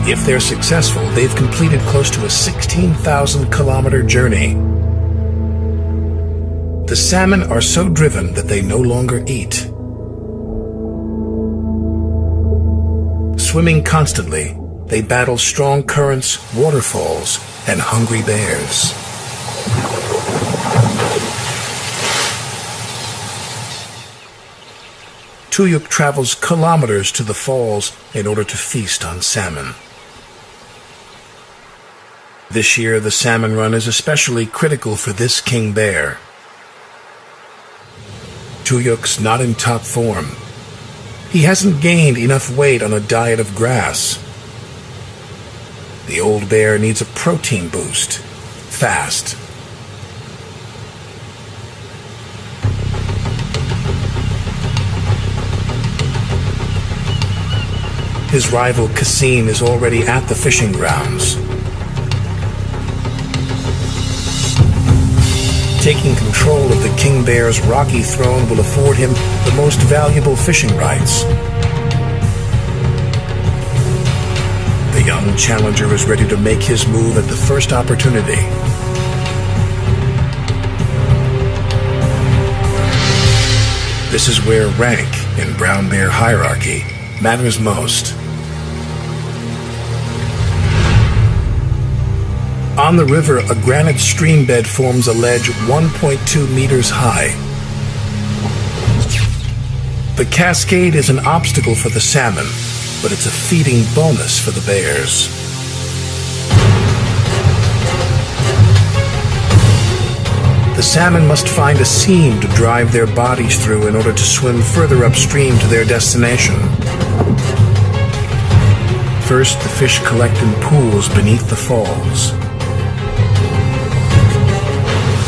If they're successful, they've completed close to a 16,000-kilometer journey. The salmon are so driven that they no longer eat. Swimming constantly, they battle strong currents, waterfalls, and hungry bears. Tuyuk travels kilometers to the falls in order to feast on salmon. This year, the salmon run is especially critical for this king bear. Tuyuk's not in top form. He hasn't gained enough weight on a diet of grass. The old bear needs a protein boost, fast. His rival Cassim is already at the fishing grounds. Taking control of the king bear's rocky throne will afford him the most valuable fishing rights. The young challenger is ready to make his move at the first opportunity. This is where rank in brown bear hierarchy matters most. On the river, a granite stream bed forms a ledge 1.2 meters high. The cascade is an obstacle for the salmon, but it's a feeding bonus for the bears. The salmon must find a seam to drive their bodies through in order to swim further upstream to their destination. First, the fish collect in pools beneath the falls.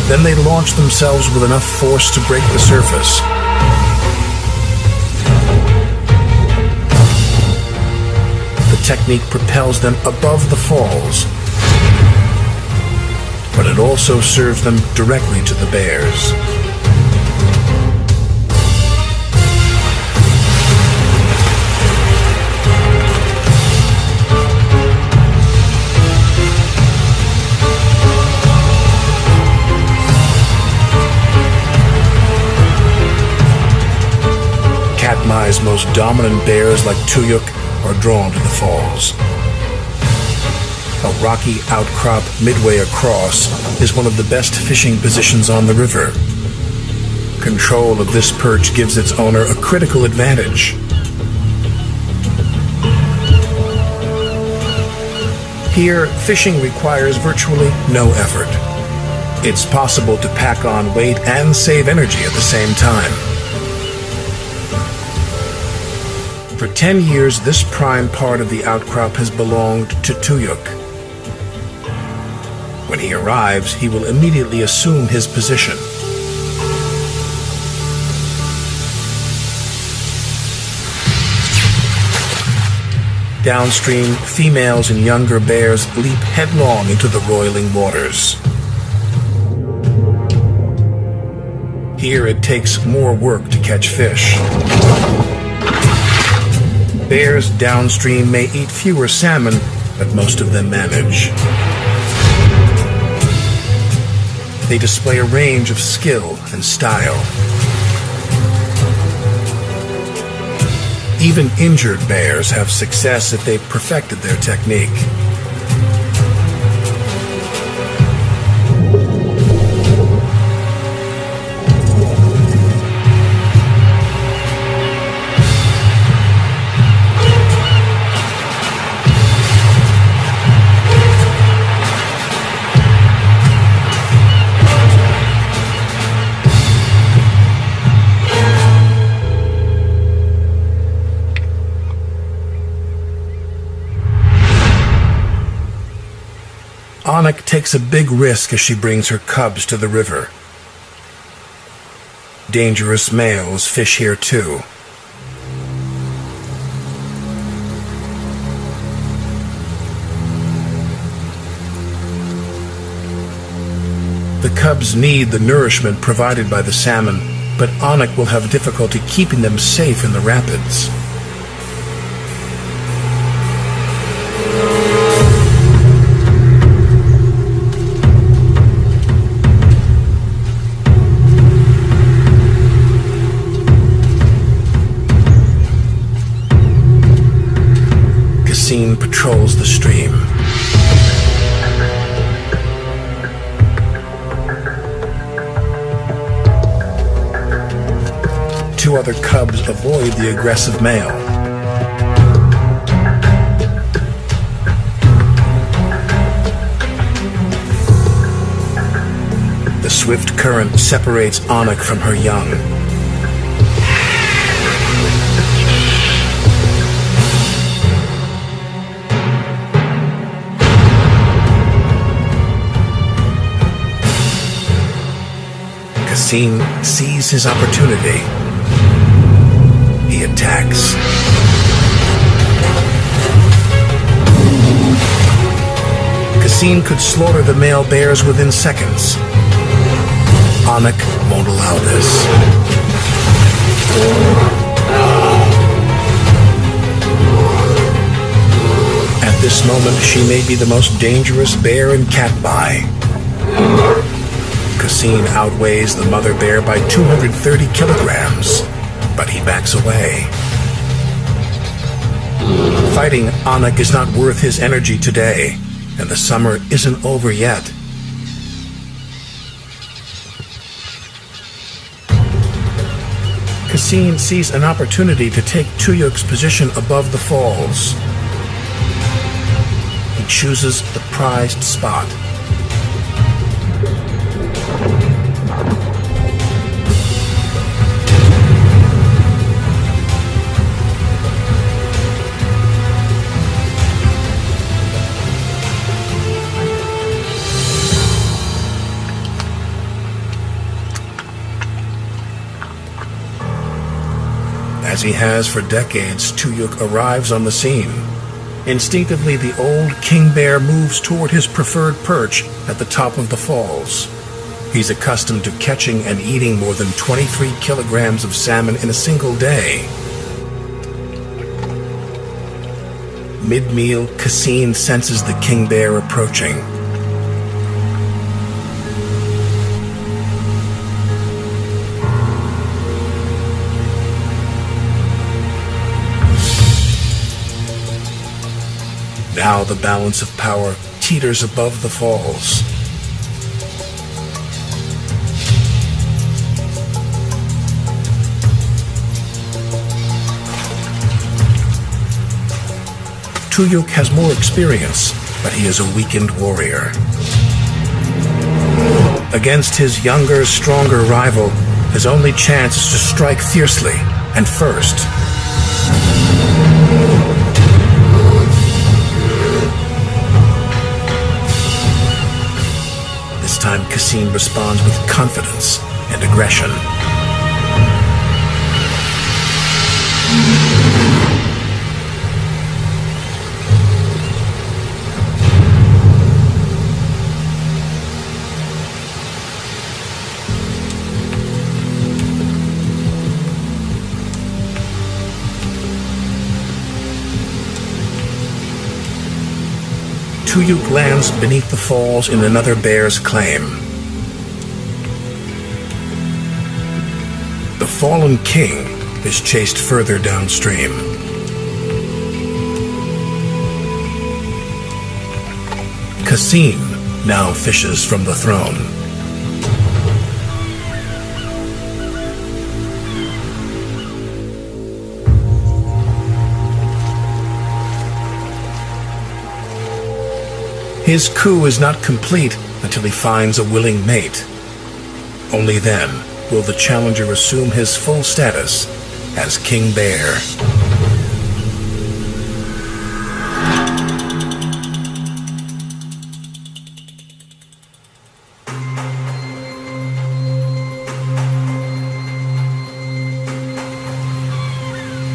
Then they launch themselves with enough force to break the surface. The technique propels them above the falls, but it also serves them directly to the bears. Katmai's most dominant bears like Tuyuk are drawn to the falls. A rocky outcrop midway across is one of the best fishing positions on the river. Control of this perch gives its owner a critical advantage. Here, fishing requires virtually no effort. It's possible to pack on weight and save energy at the same time. For 10 years, this prime part of the outcrop has belonged to Tuyuk. When he arrives, he will immediately assume his position. Downstream, females and younger bears leap headlong into the roiling waters. Here it takes more work to catch fish. Bears downstream may eat fewer salmon, but most of them manage. They display a range of skill and style. Even injured bears have success if they've perfected their technique. Anik takes a big risk as she brings her cubs to the river. Dangerous males fish here too. The cubs need the nourishment provided by the salmon, but Anik will have difficulty keeping them safe in the rapids. Patrols the stream. Two other cubs avoid the aggressive male. The swift current separates Anik from her young. Cassim sees his opportunity. He attacks. Cassim could slaughter the male bears within seconds. Anik won't allow this. At this moment, she may be the most dangerous bear in Katmai. Cassim outweighs the mother bear by 230 kilograms, but he backs away. Fighting Anik is not worth his energy today, and the summer isn't over yet. Cassim sees an opportunity to take Tuyuk's position above the falls. He chooses the prized spot. As he has for decades, Tuyuk arrives on the scene. Instinctively, the old king bear moves toward his preferred perch at the top of the falls. He's accustomed to catching and eating more than 23 kilograms of salmon in a single day. Mid-meal, Cassim senses the king bear approaching. Now the balance of power teeters above the falls. Tuyuk has more experience, but he is a weakened warrior. Against his younger, stronger rival, his only chance is to strike fiercely and first. This time, Cassim responds with confidence and aggression. Tuyuk lands beneath the falls in another bear's claim. The fallen king is chased further downstream. Cassim now fishes from the throne. His coup is not complete until he finds a willing mate. Only then will the challenger assume his full status as King Bear.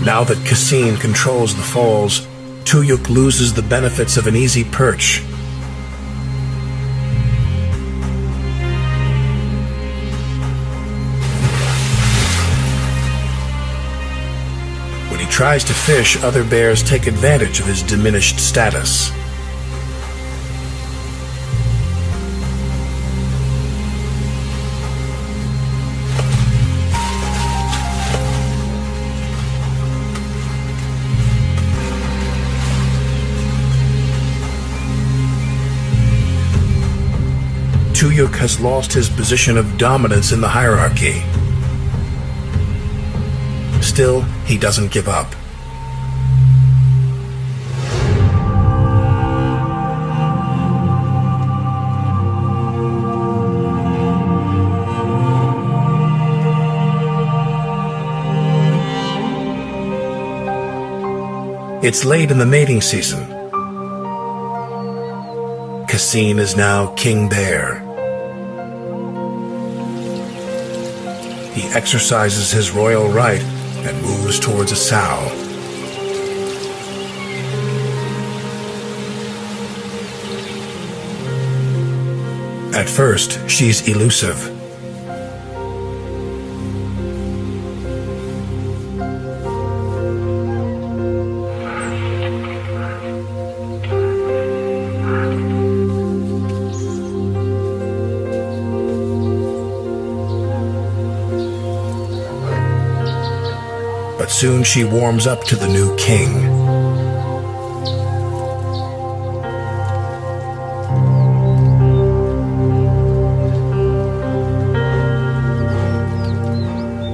Now that Cassim controls the falls, Tuyuk loses the benefits of an easy perch. When he tries to fish, other bears take advantage of his diminished status. Tuyuk has lost his position of dominance in the hierarchy. Still, he doesn't give up. It's late in the mating season. Cassim is now King Bear. He exercises his royal right and moves towards a sow. At first, she's elusive. But soon she warms up to the new king.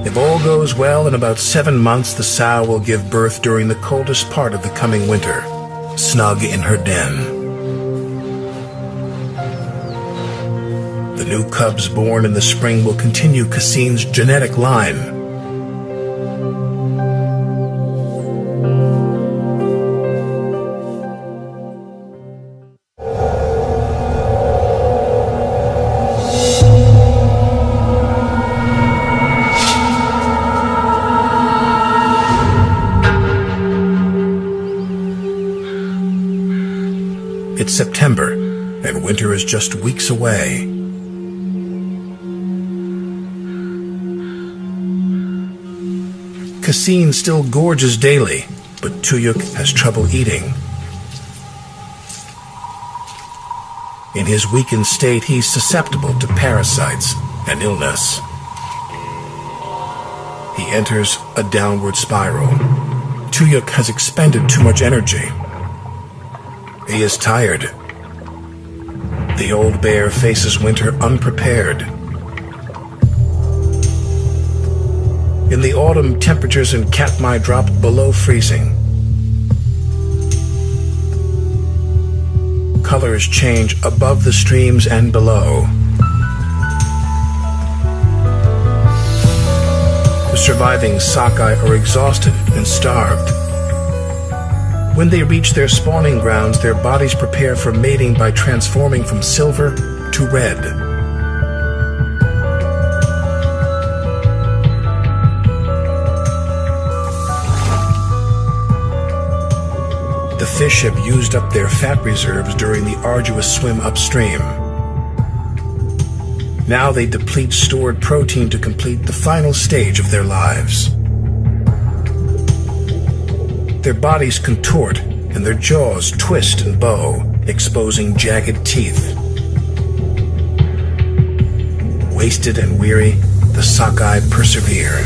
If all goes well, in about 7 months the sow will give birth during the coldest part of the coming winter, snug in her den. The new cubs born in the spring will continue Cassim's genetic line. It's September, and winter is just weeks away. Cassim still gorges daily, but Tuyuk has trouble eating. In his weakened state, he's susceptible to parasites and illness. He enters a downward spiral. Tuyuk has expended too much energy. He is tired. The old bear faces winter unprepared. In the autumn, temperatures in Katmai drop below freezing. Colors change above the streams and below. The surviving sockeye are exhausted and starved. When they reach their spawning grounds, their bodies prepare for mating by transforming from silver to red. The fish have used up their fat reserves during the arduous swim upstream. Now they deplete stored protein to complete the final stage of their lives. Their bodies contort and their jaws twist and bow exposing jagged teeth. Wasted and weary, the sockeye persevere.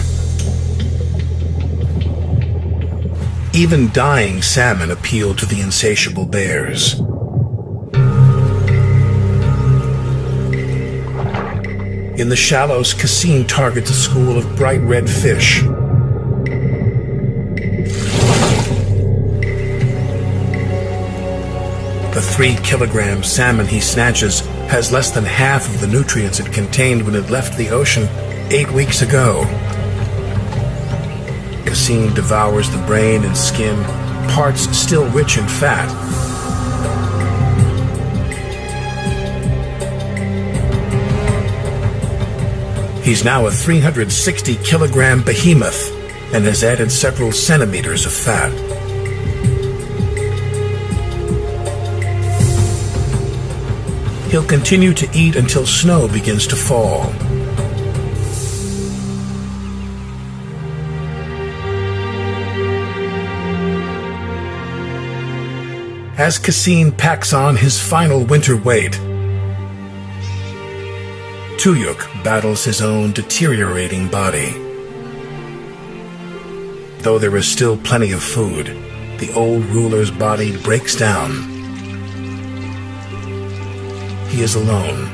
Even dying salmon appeal to the insatiable bears. In the shallows, Cassine targets a school of bright red fish. The 3-kilogram salmon he snatches has less than half of the nutrients it contained when it left the ocean 8 weeks ago. Cassine devours the brain and skin, parts still rich in fat. He's now a 360-kilogram behemoth and has added several centimeters of fat. He'll continue to eat until snow begins to fall. As Cassine packs on his final winter weight, Tuyuk battles his own deteriorating body. Though there is still plenty of food, the old ruler's body breaks down. He is alone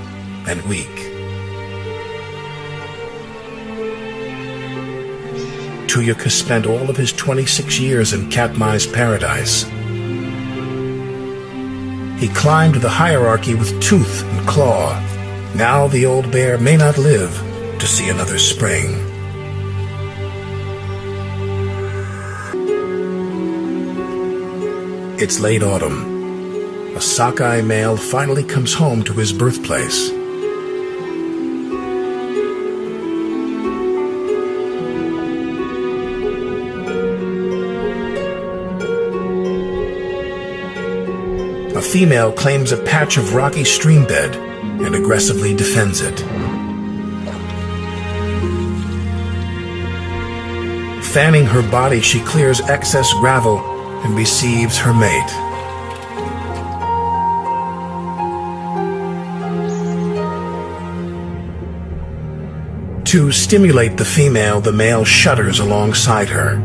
and weak. Tuyuk has spent all of his 26 years in Katmai's paradise. He climbed the hierarchy with tooth and claw. Now the old bear may not live to see another spring. It's late autumn. A sockeye male finally comes home to his birthplace. A female claims a patch of rocky streambed and aggressively defends it. Fanning her body, she clears excess gravel and receives her mate. To stimulate the female, the male shudders alongside her.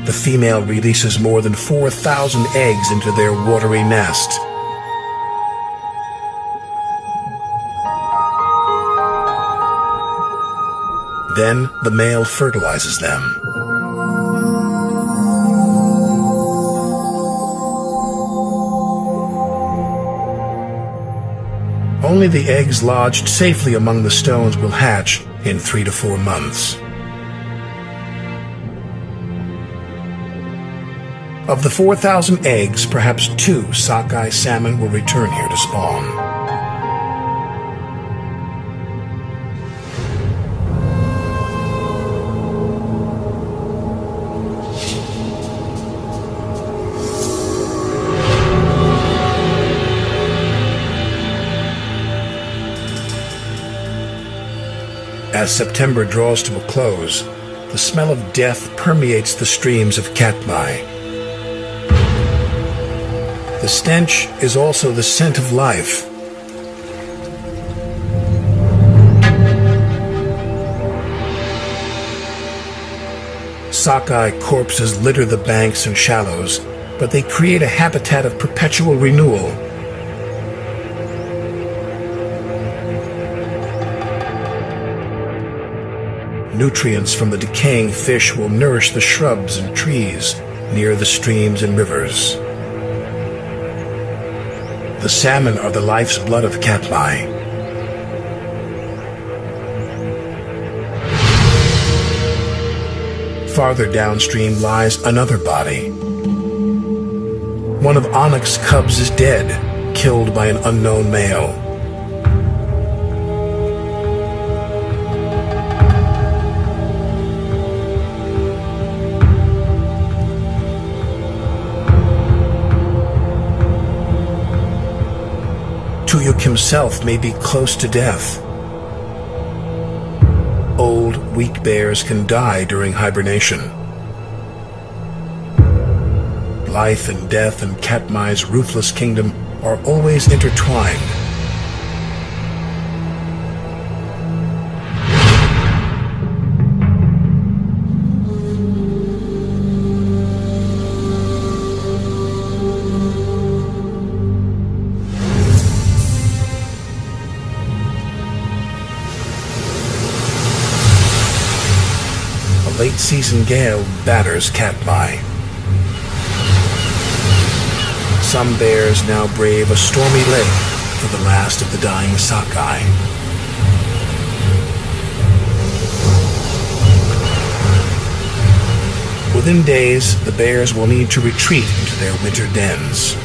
The female releases more than 4,000 eggs into their watery nest. Then the male fertilizes them. Only the eggs lodged safely among the stones will hatch in 3 to 4 months. Of the 4,000 eggs, perhaps 2 sockeye salmon will return here to spawn. As September draws to a close, the smell of death permeates the streams of Katmai. The stench is also the scent of life. Sockeye corpses litter the banks and shallows, but they create a habitat of perpetual renewal. Nutrients from the decaying fish will nourish the shrubs and trees near the streams and rivers. The salmon are the life's blood of Katmai. Farther downstream lies another body. One of Onyx's cubs is dead, killed by an unknown male. Tuyuk himself may be close to death. old, weak bears can die during hibernation. Life and death in Katmai's ruthless kingdom are always intertwined. A late-season gale batters Katmai. Some bears now brave a stormy lake for the last of the dying sockeye. Within days, the bears will need to retreat into their winter dens.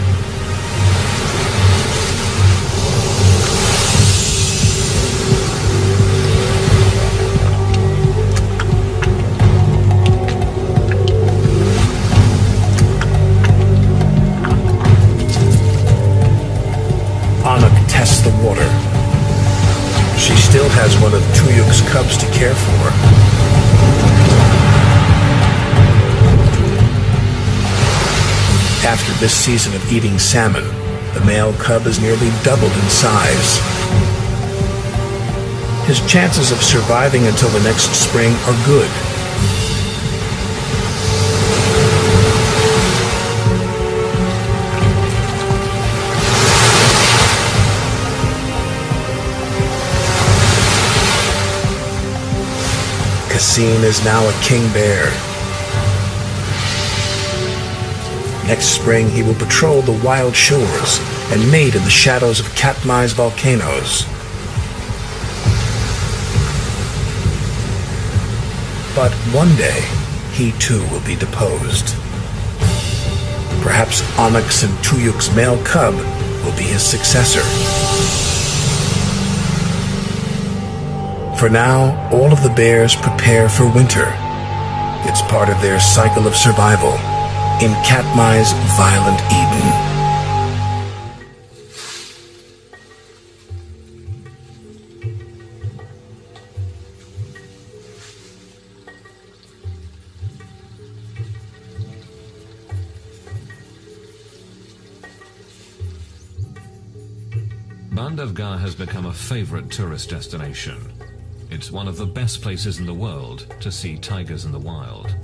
Tests the water. She still has one of Tuyuk's cubs to care for. After this season of eating salmon, the male cub is nearly doubled in size. His chances of surviving until the next spring are good. Cassim is now a king bear. Next spring, he will patrol the wild shores and mate in the shadows of Katmai's volcanoes. But one day, he too will be deposed. Perhaps Onyx and Tuyuk's male cub will be his successor. For now, all of the bears prepare for winter. It's part of their cycle of survival in Katmai's violent Eden. Bandhavgarh has become a favorite tourist destination. It's one of the best places in the world to see tigers in the wild.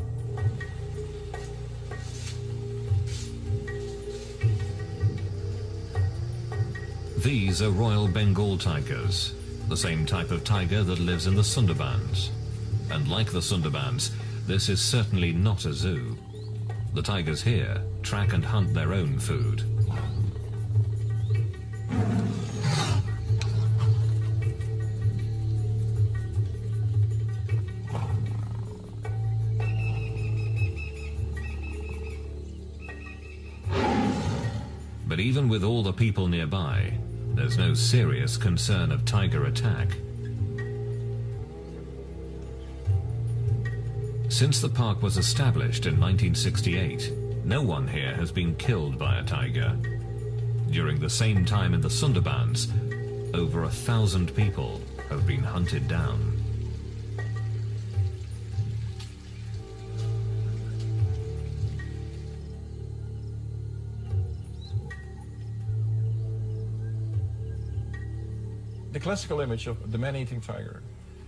These are Royal Bengal tigers, the same type of tiger that lives in the Sundarbans. And like the Sundarbans, this is certainly not a zoo. The tigers here track and hunt their own food. But even with all the people nearby, there's no serious concern of tiger attack. Since the park was established in 1968, no one here has been killed by a tiger. During the same time in the Sundarbans, over 1,000 people have been hunted down. The classical image of the man-eating tiger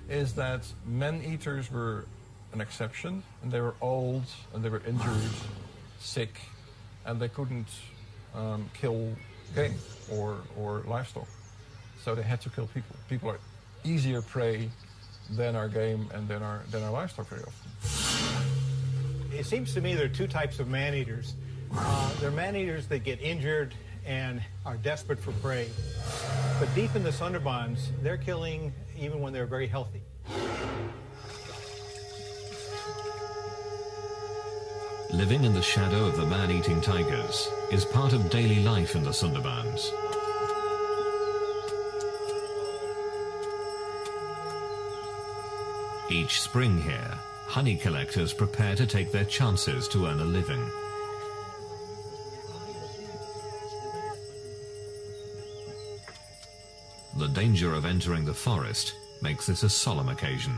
is that man-eaters were an exception, and they were old, and they were injured, sick, and they couldn't kill game or livestock. So they had to kill people. People are easier prey than our game and than our livestock very often. It seems to me there are two types of man-eaters. There are man-eaters that get injured and are desperate for prey. But deep in the Sundarbans, they're killing even when they're very healthy. Living in the shadow of the man-eating tigers is part of daily life in the Sundarbans. Each spring here, honey collectors prepare to take their chances to earn a living. The danger of entering the forest makes this a solemn occasion.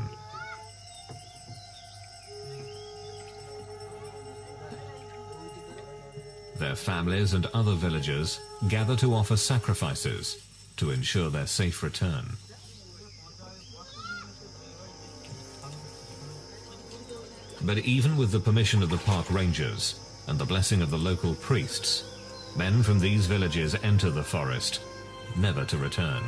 families and other villagers gather to offer sacrifices to ensure their safe return. But even with the permission of the park rangers and the blessing of the local priests, men from these villages enter the forest, never to return.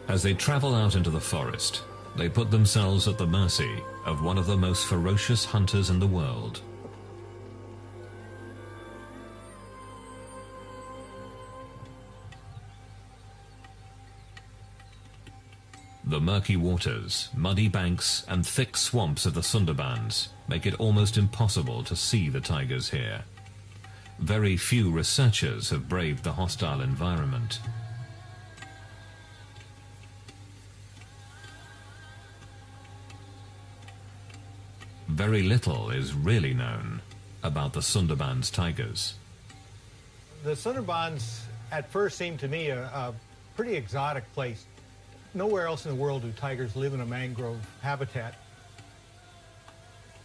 As they travel out into the forest, they put themselves at the mercy of one of the most ferocious hunters in the world. The murky waters, muddy banks, and thick swamps of the Sundarbans make it almost impossible to see the tigers here. Very few researchers have braved the hostile environment. Very little is really known about the Sundarbans tigers. The Sundarbans at first seemed to me a pretty exotic place. Nowhere else in the world do tigers live in a mangrove habitat.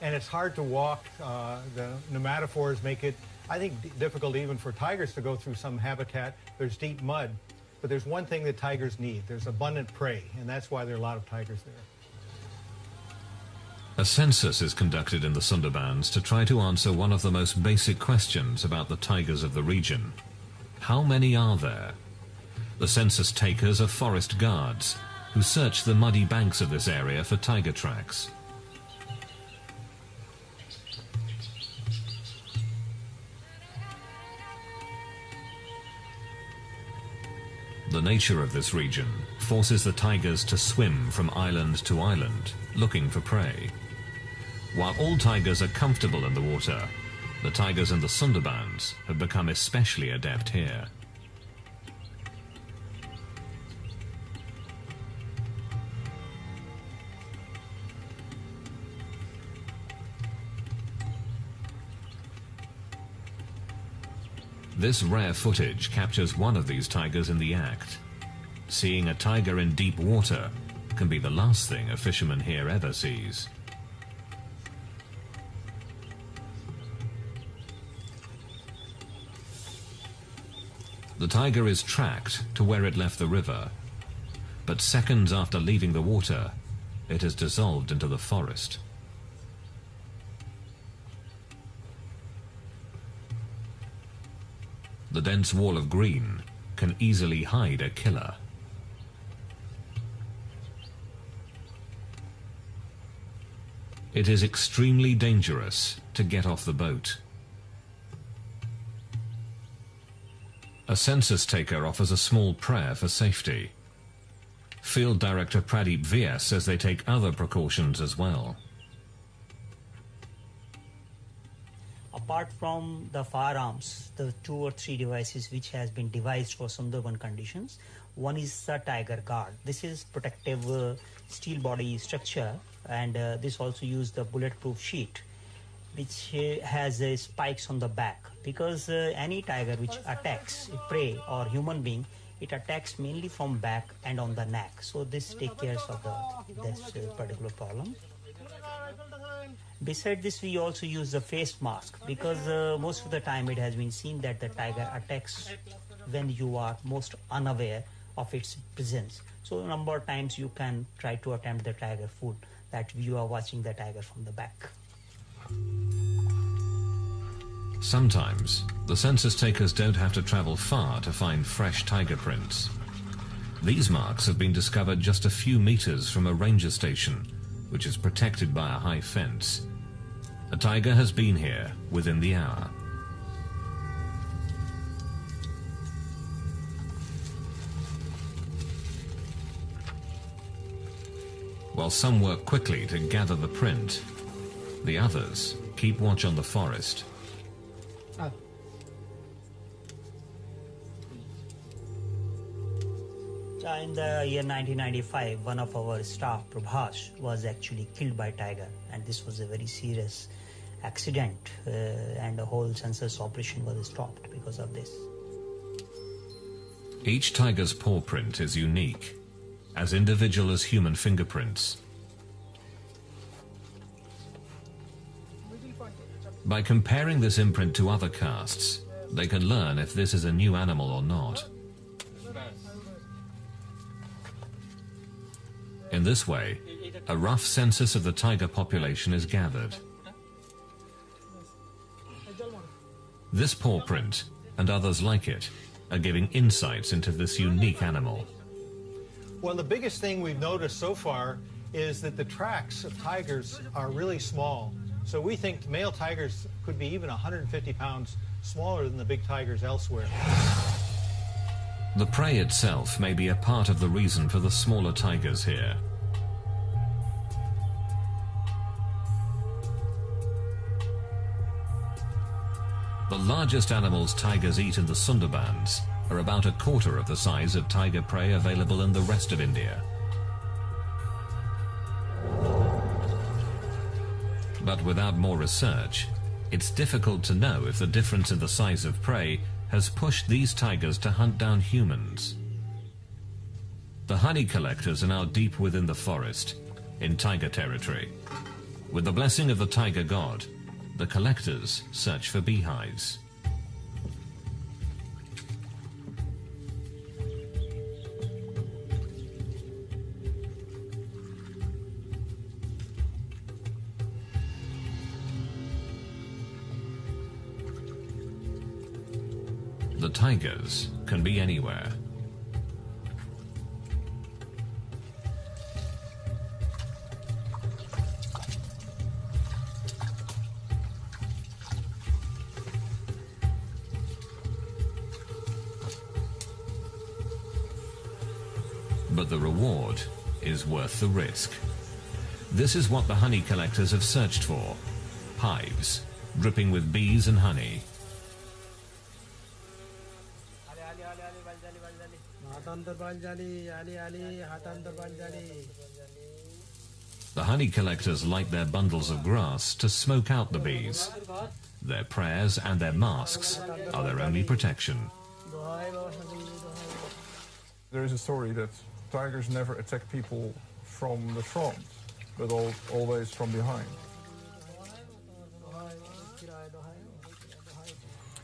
And it's hard to walk. The pneumatophores make it, I think, difficult even for tigers to go through some habitat. There's deep mud. But there's one thing that tigers need. There's abundant prey, and that's why there are a lot of tigers there. A census is conducted in the Sundarbans to try to answer one of the most basic questions about the tigers of the region. How many are there? The census takers are forest guards who search the muddy banks of this area for tiger tracks. The nature of this region forces the tigers to swim from island to island, looking for prey. While all tigers are comfortable in the water, the tigers in the Sundarbans have become especially adept here. This rare footage captures one of these tigers in the act. Seeing a tiger in deep water can be the last thing a fisherman here ever sees. The tiger is tracked to where it left the river, but seconds after leaving the water, it has dissolved into the forest. The dense wall of green can easily hide a killer. It is extremely dangerous to get off the boat. A census taker offers a small prayer for safety. Field Director Pradeep VS says they take other precautions as well. Apart from the firearms, the 2 or 3 devices which has been devised for Sundarban conditions, one is the Tiger Guard. This is protective steel body structure, and this also uses the bulletproof sheet, which has spikes on the back, because any tiger which attacks a prey or human being, it attacks mainly from back and on the neck. So this takes care of this particular problem. Besides this, we also use the face mask, because most of the time it has been seen that the tiger attacks when you are most unaware of its presence. So a number of times you can try to attempt the tiger food, that you are watching the tiger from the back. Sometimes, the census takers don't have to travel far to find fresh tiger prints. These marks have been discovered just a few meters from a ranger station, which is protected by a high fence. A tiger has been here within the hour. While some work quickly to gather the print, the others keep watch on the forest. In the year 1995, one of our staff, Prabhas, was actually killed by tiger, and this was a very serious accident, and the whole census operation was stopped because of this. Each tiger's paw print is unique, as individual as human fingerprints. By comparing this imprint to other casts, they can learn if this is a new animal or not. In this way, a rough census of the tiger population is gathered. This paw print, and others like it, are giving insights into this unique animal. Well, the biggest thing we've noticed so far is that the tracks of tigers are really small. So we think male tigers could be even 150 pounds smaller than the big tigers elsewhere. The prey itself may be a part of the reason for the smaller tigers here. The largest animals tigers eat in the Sundarbans are about a quarter of the size of tiger prey available in the rest of India. But without more research, it's difficult to know if the difference in the size of prey has pushed these tigers to hunt down humans. The honey collectors are now deep within the forest, in tiger territory. With the blessing of the tiger god, the collectors search for beehives. The tigers can be anywhere. But the reward is worth the risk. This is what the honey collectors have searched for: hives dripping with bees and honey. The honey collectors light their bundles of grass to smoke out the bees. Their prayers and their masks are their only protection. There is a story that tigers never attack people from the front, but always from behind.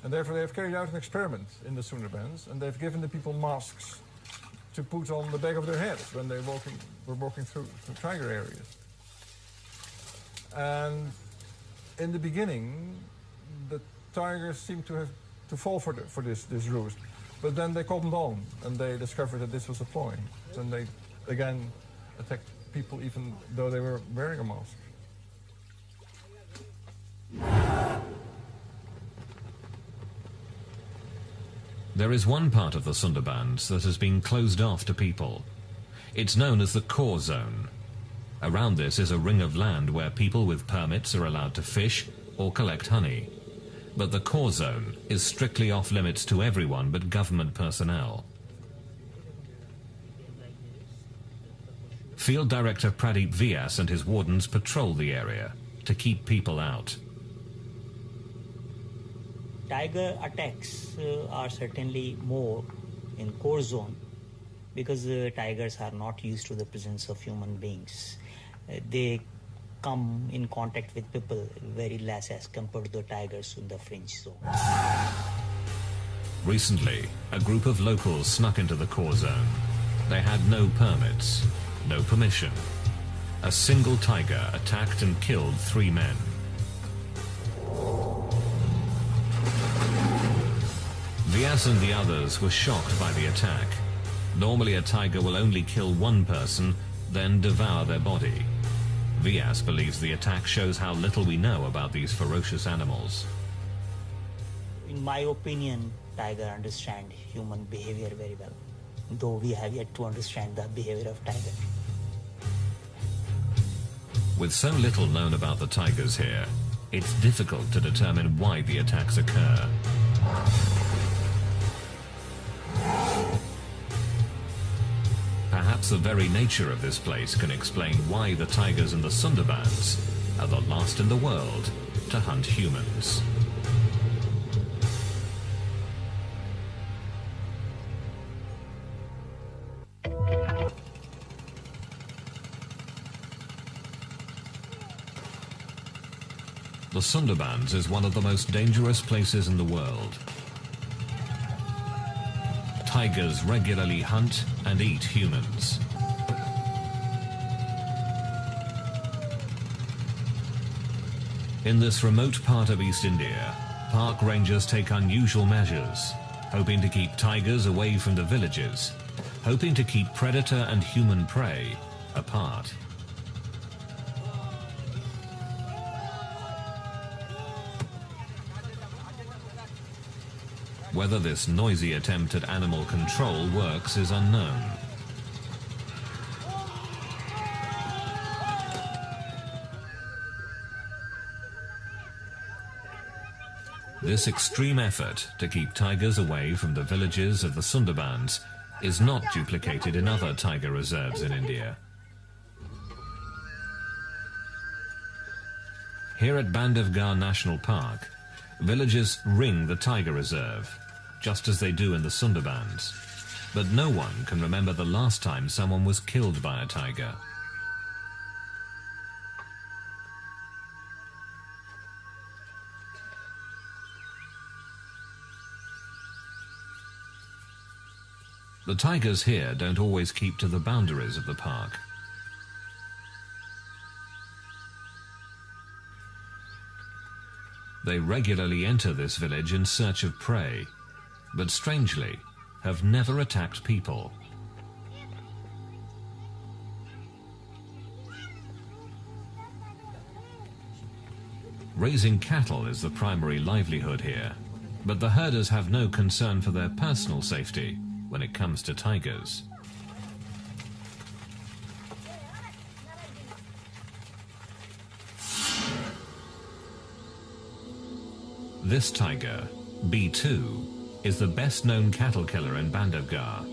And therefore they have carried out an experiment in the Sundarbans, and they've given the people masks to put on the back of their heads when were walking through tiger areas. And in the beginning, the tigers seemed to fall for this ruse. But then they cottoned on, and they discovered that this was a ploy. And they again attacked people even though they were wearing a mask. There is one part of the Sundarbans that has been closed off to people. It's known as the core zone. Around this is a ring of land where people with permits are allowed to fish or collect honey. But the core zone is strictly off limits to everyone but government personnel. Field Director Pradeep Vyas and his wardens patrol the area to keep people out. Tiger attacks are certainly more in core zone because tigers are not used to the presence of human beings. They come in contact with people very less as compared to the tigers in the fringe zone. Recently, a group of locals snuck into the core zone. They had no permits, no permission. A single tiger attacked and killed 3 men. Vyas and the others were shocked by the attack. Normally a tiger will only kill one person, then devour their body. Vyas believes the attack shows how little we know about these ferocious animals. In my opinion, tiger understand human behavior very well, though we have yet to understand the behavior of tiger. With so little known about the tigers here, it's difficult to determine why the attacks occur. Perhaps the very nature of this place can explain why the tigers in the Sundarbans are the last in the world to hunt humans. The Sundarbans is one of the most dangerous places in the world. Tigers regularly hunt and eat humans. In this remote part of East India, park rangers take unusual measures, hoping to keep tigers away from the villages, hoping to keep predator and human prey apart. Whether this noisy attempt at animal control works is unknown. This extreme effort to keep tigers away from the villages of the Sundarbans is not duplicated in other tiger reserves in India. Here at Bandhavgarh National Park, villagers ring the tiger reserve, just as they do in the Sundarbans. But no one can remember the last time someone was killed by a tiger. The tigers here don't always keep to the boundaries of the park. They regularly enter this village in search of prey, but strangely, have never attacked people. Raising cattle is the primary livelihood here, but the herders have no concern for their personal safety when it comes to tigers. This tiger, B2, is the best-known cattle killer in Bandhavgarh.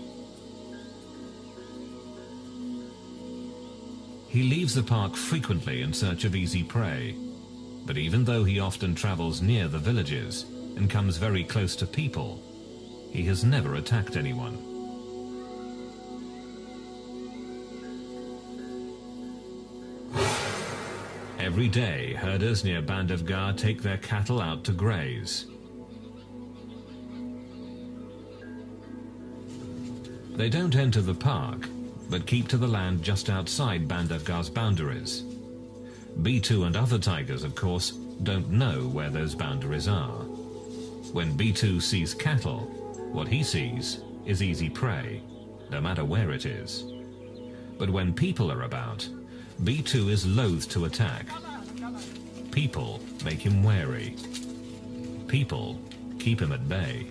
He leaves the park frequently in search of easy prey, but even though he often travels near the villages and comes very close to people, he has never attacked anyone. Every day, herders near Bandhavgarh take their cattle out to graze. They don't enter the park, but keep to the land just outside Bandhavgarh's boundaries. B2 and other tigers, of course, don't know where those boundaries are. When B2 sees cattle, what he sees is easy prey, no matter where it is. But when people are about, B2 is loath to attack. People make him wary. People keep him at bay.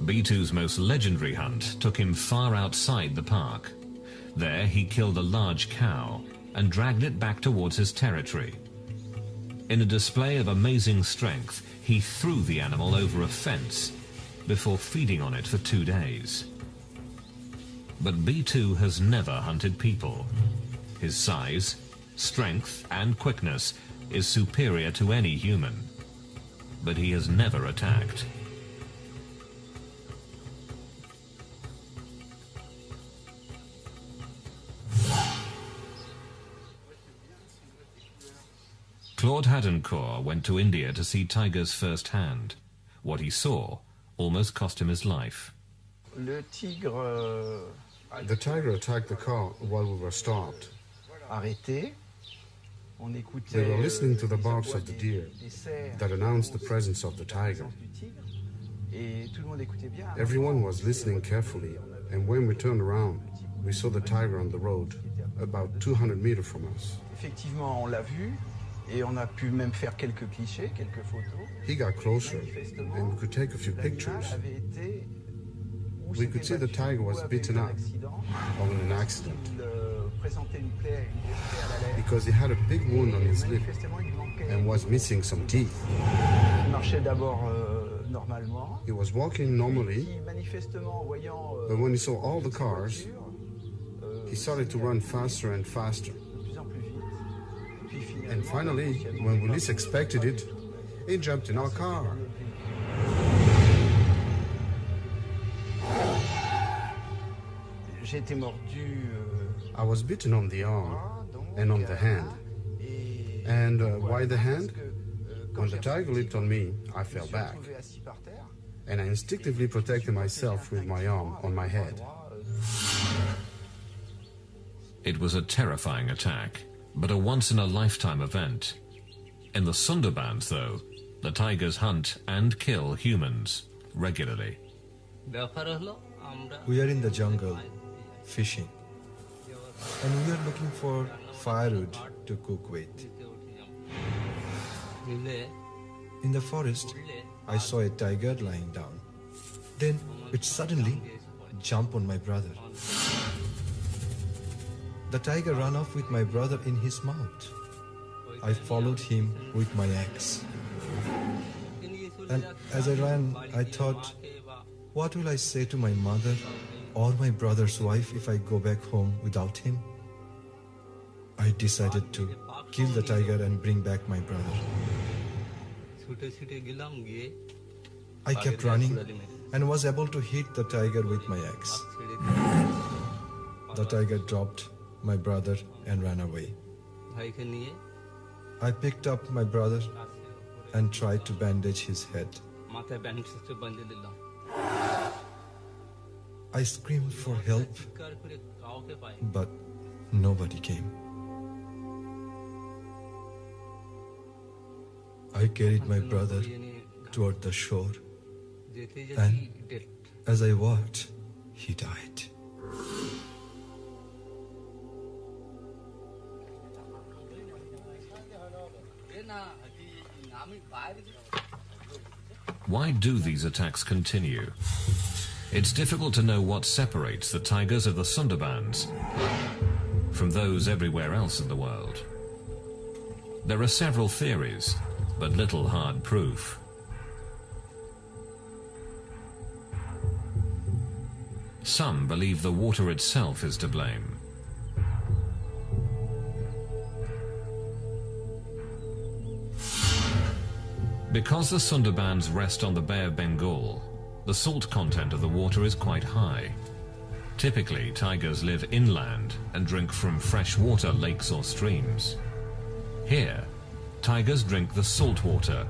B2's most legendary hunt took him far outside the park. There he killed a large cow and dragged it back towards his territory. In a display of amazing strength, he threw the animal over a fence before feeding on it for 2 days. But B2 has never hunted people. His size, strength, and quickness is superior to any human. But he has never attacked. Claude Hadencourt went to India to see tigers firsthand. What he saw almost cost him his life. The tiger attacked the car while we were stopped. Arrêté. We were listening to the barks of the deer that announced the presence of the tiger. Everyone was listening carefully, and when we turned around, we saw the tiger on the road, about 200 meters from us. Effectivement, on l'a vu. Et on a pu même faire quelques clichés, quelques photos. He got closer, and we could take a few pictures. We could see the tiger was beaten up or in an accident because he had a big wound on his lip and was missing some teeth. He was walking normally, but when he saw all the cars, he started to run faster and faster. And finally, when we least expected it, he jumped in our car. I was bitten on the arm and on the hand. And why the hand? When the tiger leaped on me, I fell back. And I instinctively protected myself with my arm on my head. It was a terrifying attack, but a once-in-a-lifetime event. In the Sundarbans, though, the tigers hunt and kill humans regularly. We are in the jungle, fishing, and we are looking for firewood to cook with. In the forest, I saw a tiger lying down. Then it suddenly jumped on my brother. The tiger ran off with my brother in his mouth. I followed him with my axe. And as I ran, I thought, what will I say to my mother or my brother's wife if I go back home without him? I decided to kill the tiger and bring back my brother. I kept running and was able to hit the tiger with my axe. The tiger dropped my brother and ran away. I picked up my brother and tried to bandage his head. I screamed for help, but nobody came. I carried my brother toward the shore, and as I walked, he died. Why do these attacks continue? It's difficult to know what separates the tigers of the Sundarbans from those everywhere else in the world. There are several theories, but little hard proof. Some believe the water itself is to blame. Because the Sundarbans rest on the Bay of Bengal, the salt content of the water is quite high. Typically, tigers live inland and drink from freshwater lakes or streams. Here, tigers drink the salt water,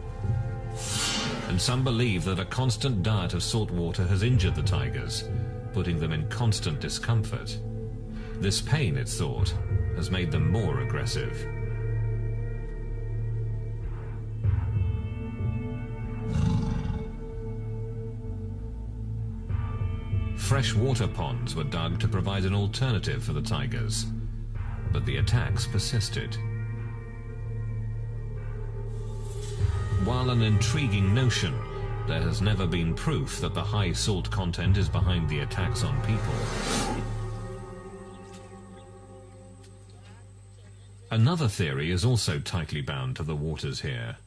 and some believe that a constant diet of salt water has injured the tigers, putting them in constant discomfort. This pain, it's thought, has made them more aggressive. Fresh water ponds were dug to provide an alternative for the tigers, but the attacks persisted. While an intriguing notion, there has never been proof that the high salt content is behind the attacks on people. Another theory is also tightly bound to the waters here.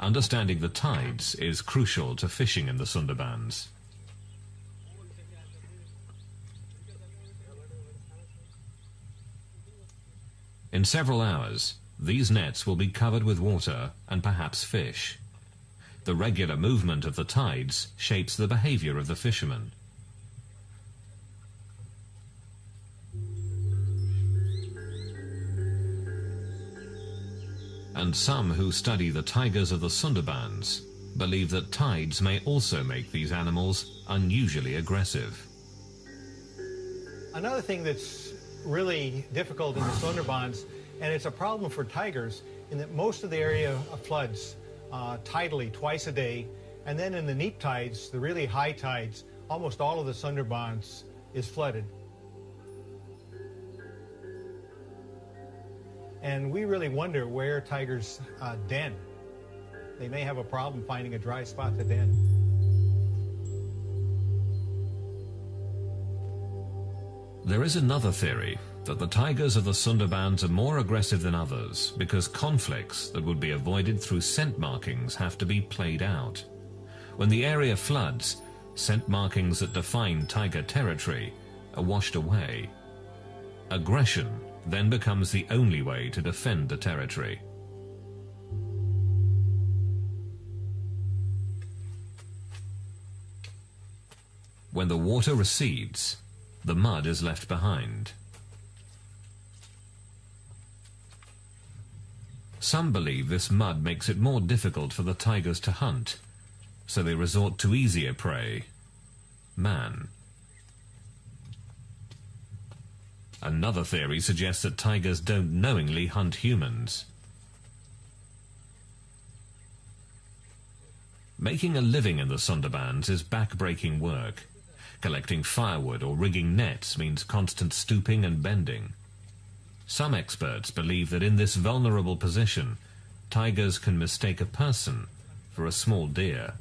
Understanding the tides is crucial to fishing in the Sundarbans. In several hours, these nets will be covered with water and perhaps fish. The regular movement of the tides shapes the behavior of the fishermen. And some who study the tigers of the Sundarbans believe that tides may also make these animals unusually aggressive. Another thing that's really difficult in the Sundarbans, and it's a problem for tigers, in that most of the area floods tidally twice a day, and then in the neap tides, the really high tides, almost all of the Sundarbans is flooded. And we really wonder where tigers den. They may have a problem finding a dry spot to den. There is another theory that the tigers of the Sundarbans are more aggressive than others because conflicts that would be avoided through scent markings have to be played out. When the area floods, scent markings that define tiger territory are washed away. Aggression then becomes the only way to defend the territory. When the water recedes, the mud is left behind. Some believe this mud makes it more difficult for the tigers to hunt, so they resort to easier prey, man. Another theory suggests that tigers don't knowingly hunt humans. Making a living in the Sundarbans is back-breaking work. Collecting firewood or rigging nets means constant stooping and bending. Some experts believe that in this vulnerable position, tigers can mistake a person for a small deer.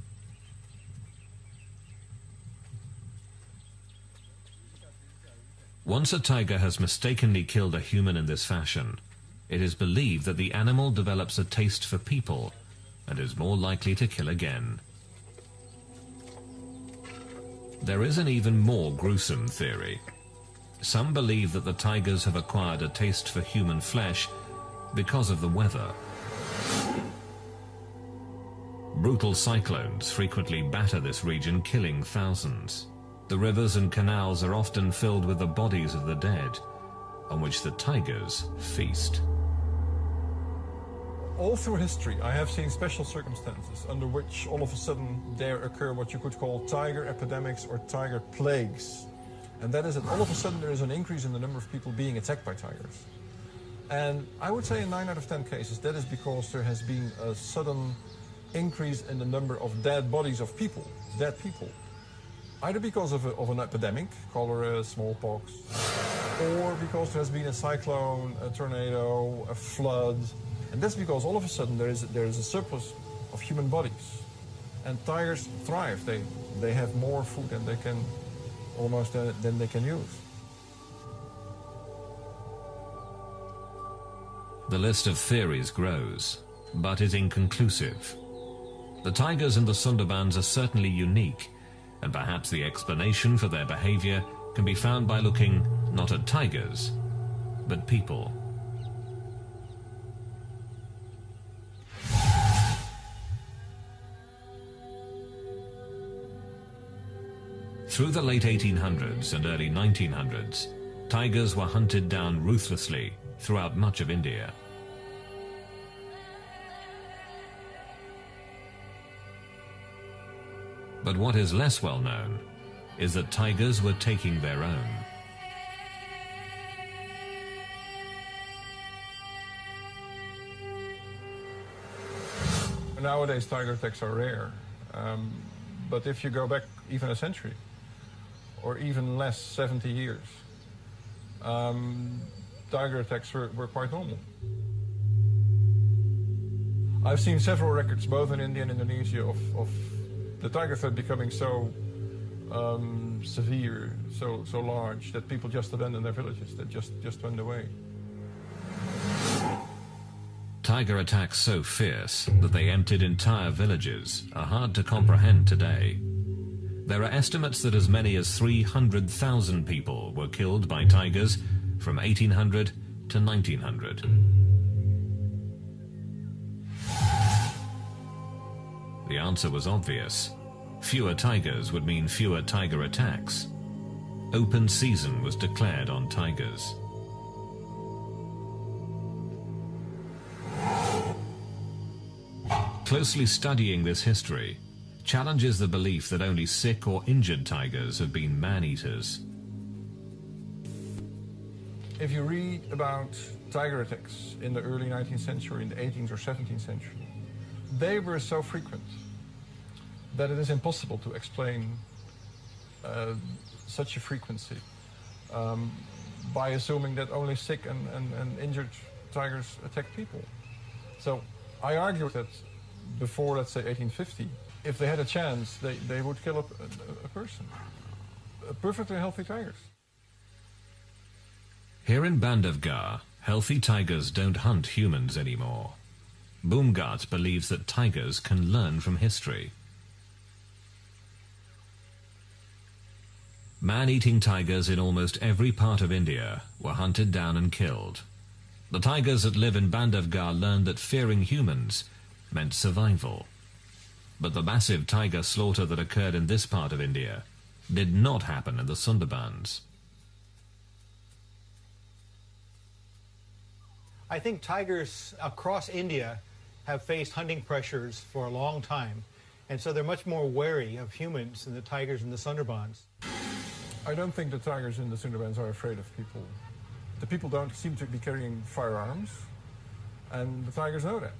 Once a tiger has mistakenly killed a human in this fashion, it is believed that the animal develops a taste for people and is more likely to kill again. There is an even more gruesome theory. Some believe that the tigers have acquired a taste for human flesh because of the weather. Brutal cyclones frequently batter this region, killing thousands. The rivers and canals are often filled with the bodies of the dead, on which the tigers feast. All through history, I have seen special circumstances under which all of a sudden there occur what you could call tiger epidemics or tiger plagues. And that is that all of a sudden there is an increase in the number of people being attacked by tigers. And I would say in 9 out of 10 cases that is because there has been a sudden increase in the number of dead bodies of people, dead people. Either because of an epidemic, cholera, smallpox, or because there has been a cyclone, a tornado, a flood. And that's because all of a sudden there is a surplus of human bodies. And tigers thrive. They have more food than they can than they can use. The list of theories grows, but is inconclusive. The tigers in the Sundarbans are certainly unique, and perhaps the explanation for their behavior can be found by looking not at tigers, but people. Through the late 1800s and early 1900s, tigers were hunted down ruthlessly throughout much of India. But what is less well known is that tigers were taking their own. Nowadays tiger attacks are rare, but if you go back even a century, or even less, 70 years, tiger attacks were quite normal. I've seen several records, both in India and Indonesia, of the tiger threat becoming so severe, so large, that people just abandoned their villages, that just went away. Tiger attacks so fierce that they emptied entire villages are hard to comprehend today. There are estimates that as many as 300,000 people were killed by tigers from 1800 to 1900. The answer was obvious. Fewer tigers would mean fewer tiger attacks. Open season was declared on tigers. Closely studying this history challenges the belief that only sick or injured tigers have been man-eaters. If you read about tiger attacks in the early 19th century, in the 18th or 17th century, they were so frequent that it is impossible to explain such a frequency by assuming that only sick and injured tigers attack people. So I argue that before, let's say, 1850, if they had a chance, they would kill a person. Perfectly healthy tigers. Here in Bandhavgarh, healthy tigers don't hunt humans anymore. Boomgart believes that tigers can learn from history. Man-eating tigers in almost every part of India were hunted down and killed. The tigers that live in Bandhavgarh learned that fearing humans meant survival. But the massive tiger slaughter that occurred in this part of India did not happen in the Sundarbans. I think tigers across India have faced hunting pressures for a long time, and so they're much more wary of humans than the tigers in the Sundarbans. I don't think the tigers in the Sundarbans are afraid of people. The people don't seem to be carrying firearms, and the tigers know that.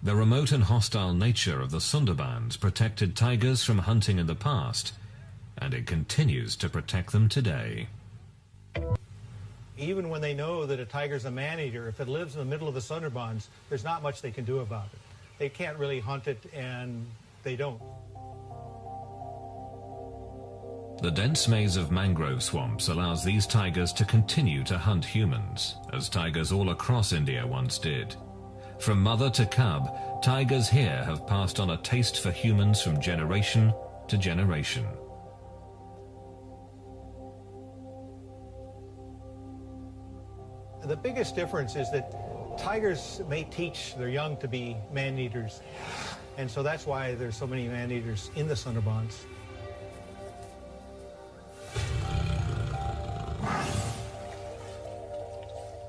The remote and hostile nature of the Sundarbans protected tigers from hunting in the past, and it continues to protect them today. Even when they know that a tiger's a man-eater, if it lives in the middle of the Sundarbans, there's not much they can do about it. They can't really hunt it, and they don't. The dense maze of mangrove swamps allows these tigers to continue to hunt humans, as tigers all across India once did. From mother to cub, tigers here have passed on a taste for humans from generation to generation. The biggest difference is that tigers may teach their young to be man-eaters, and so that's why there's so many man-eaters in the Sundarbans.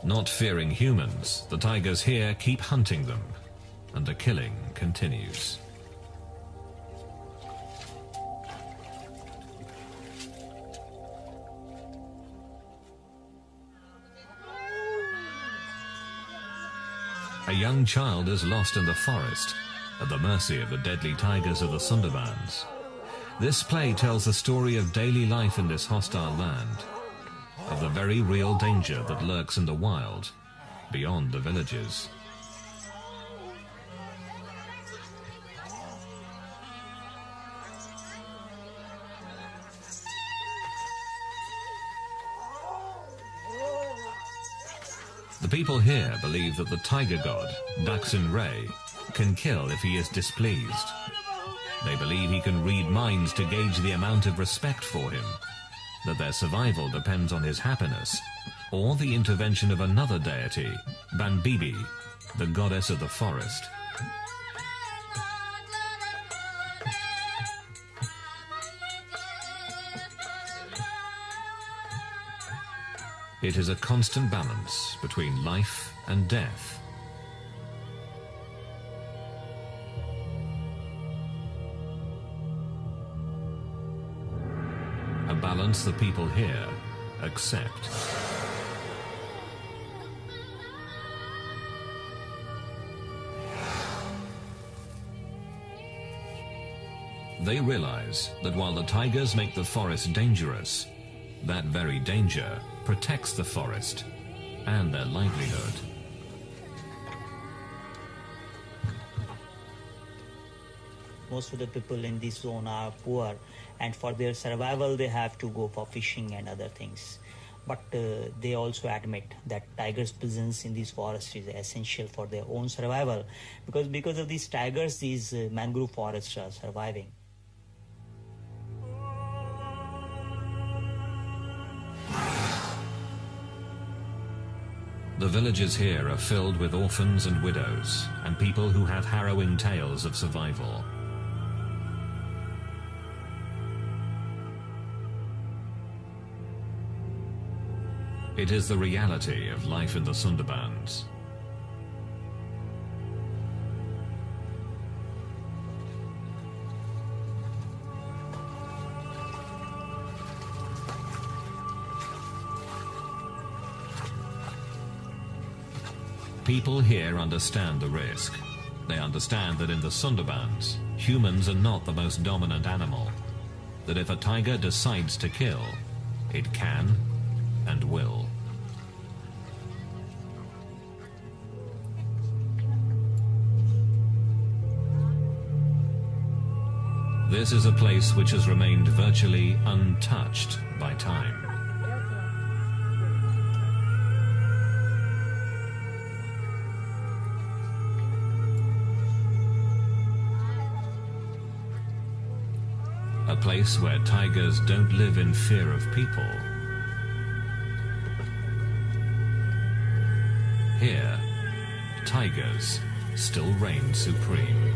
Not fearing humans, the tigers here keep hunting them, and the killing continues. A young child is lost in the forest, at the mercy of the deadly tigers of the Sundarbans. This play tells the story of daily life in this hostile land, of the very real danger that lurks in the wild, beyond the villages. The people here believe that the tiger god, Daksin Ray, can kill if he is displeased. They believe he can read minds to gauge the amount of respect for him, that their survival depends on his happiness, or the intervention of another deity, Banbibi, the goddess of the forest. It is a constant balance between life and death. A balance the people here accept. They realize that while the tigers make the forest dangerous, that very danger protects the forest and their livelihood. Most of the people in this zone are poor, and for their survival they have to go for fishing and other things. But they also admit that tigers' presence in these forests is essential for their own survival, because of these tigers, these mangrove forests are surviving. The villages here are filled with orphans and widows, and people who have harrowing tales of survival. It is the reality of life in the Sundarbans. People here understand the risk. They understand that in the Sundarbans, humans are not the most dominant animal. That if a tiger decides to kill, it can and will. This is a place which has remained virtually untouched by time. a place where tigers don't live in fear of people. Here, tigers still reign supreme.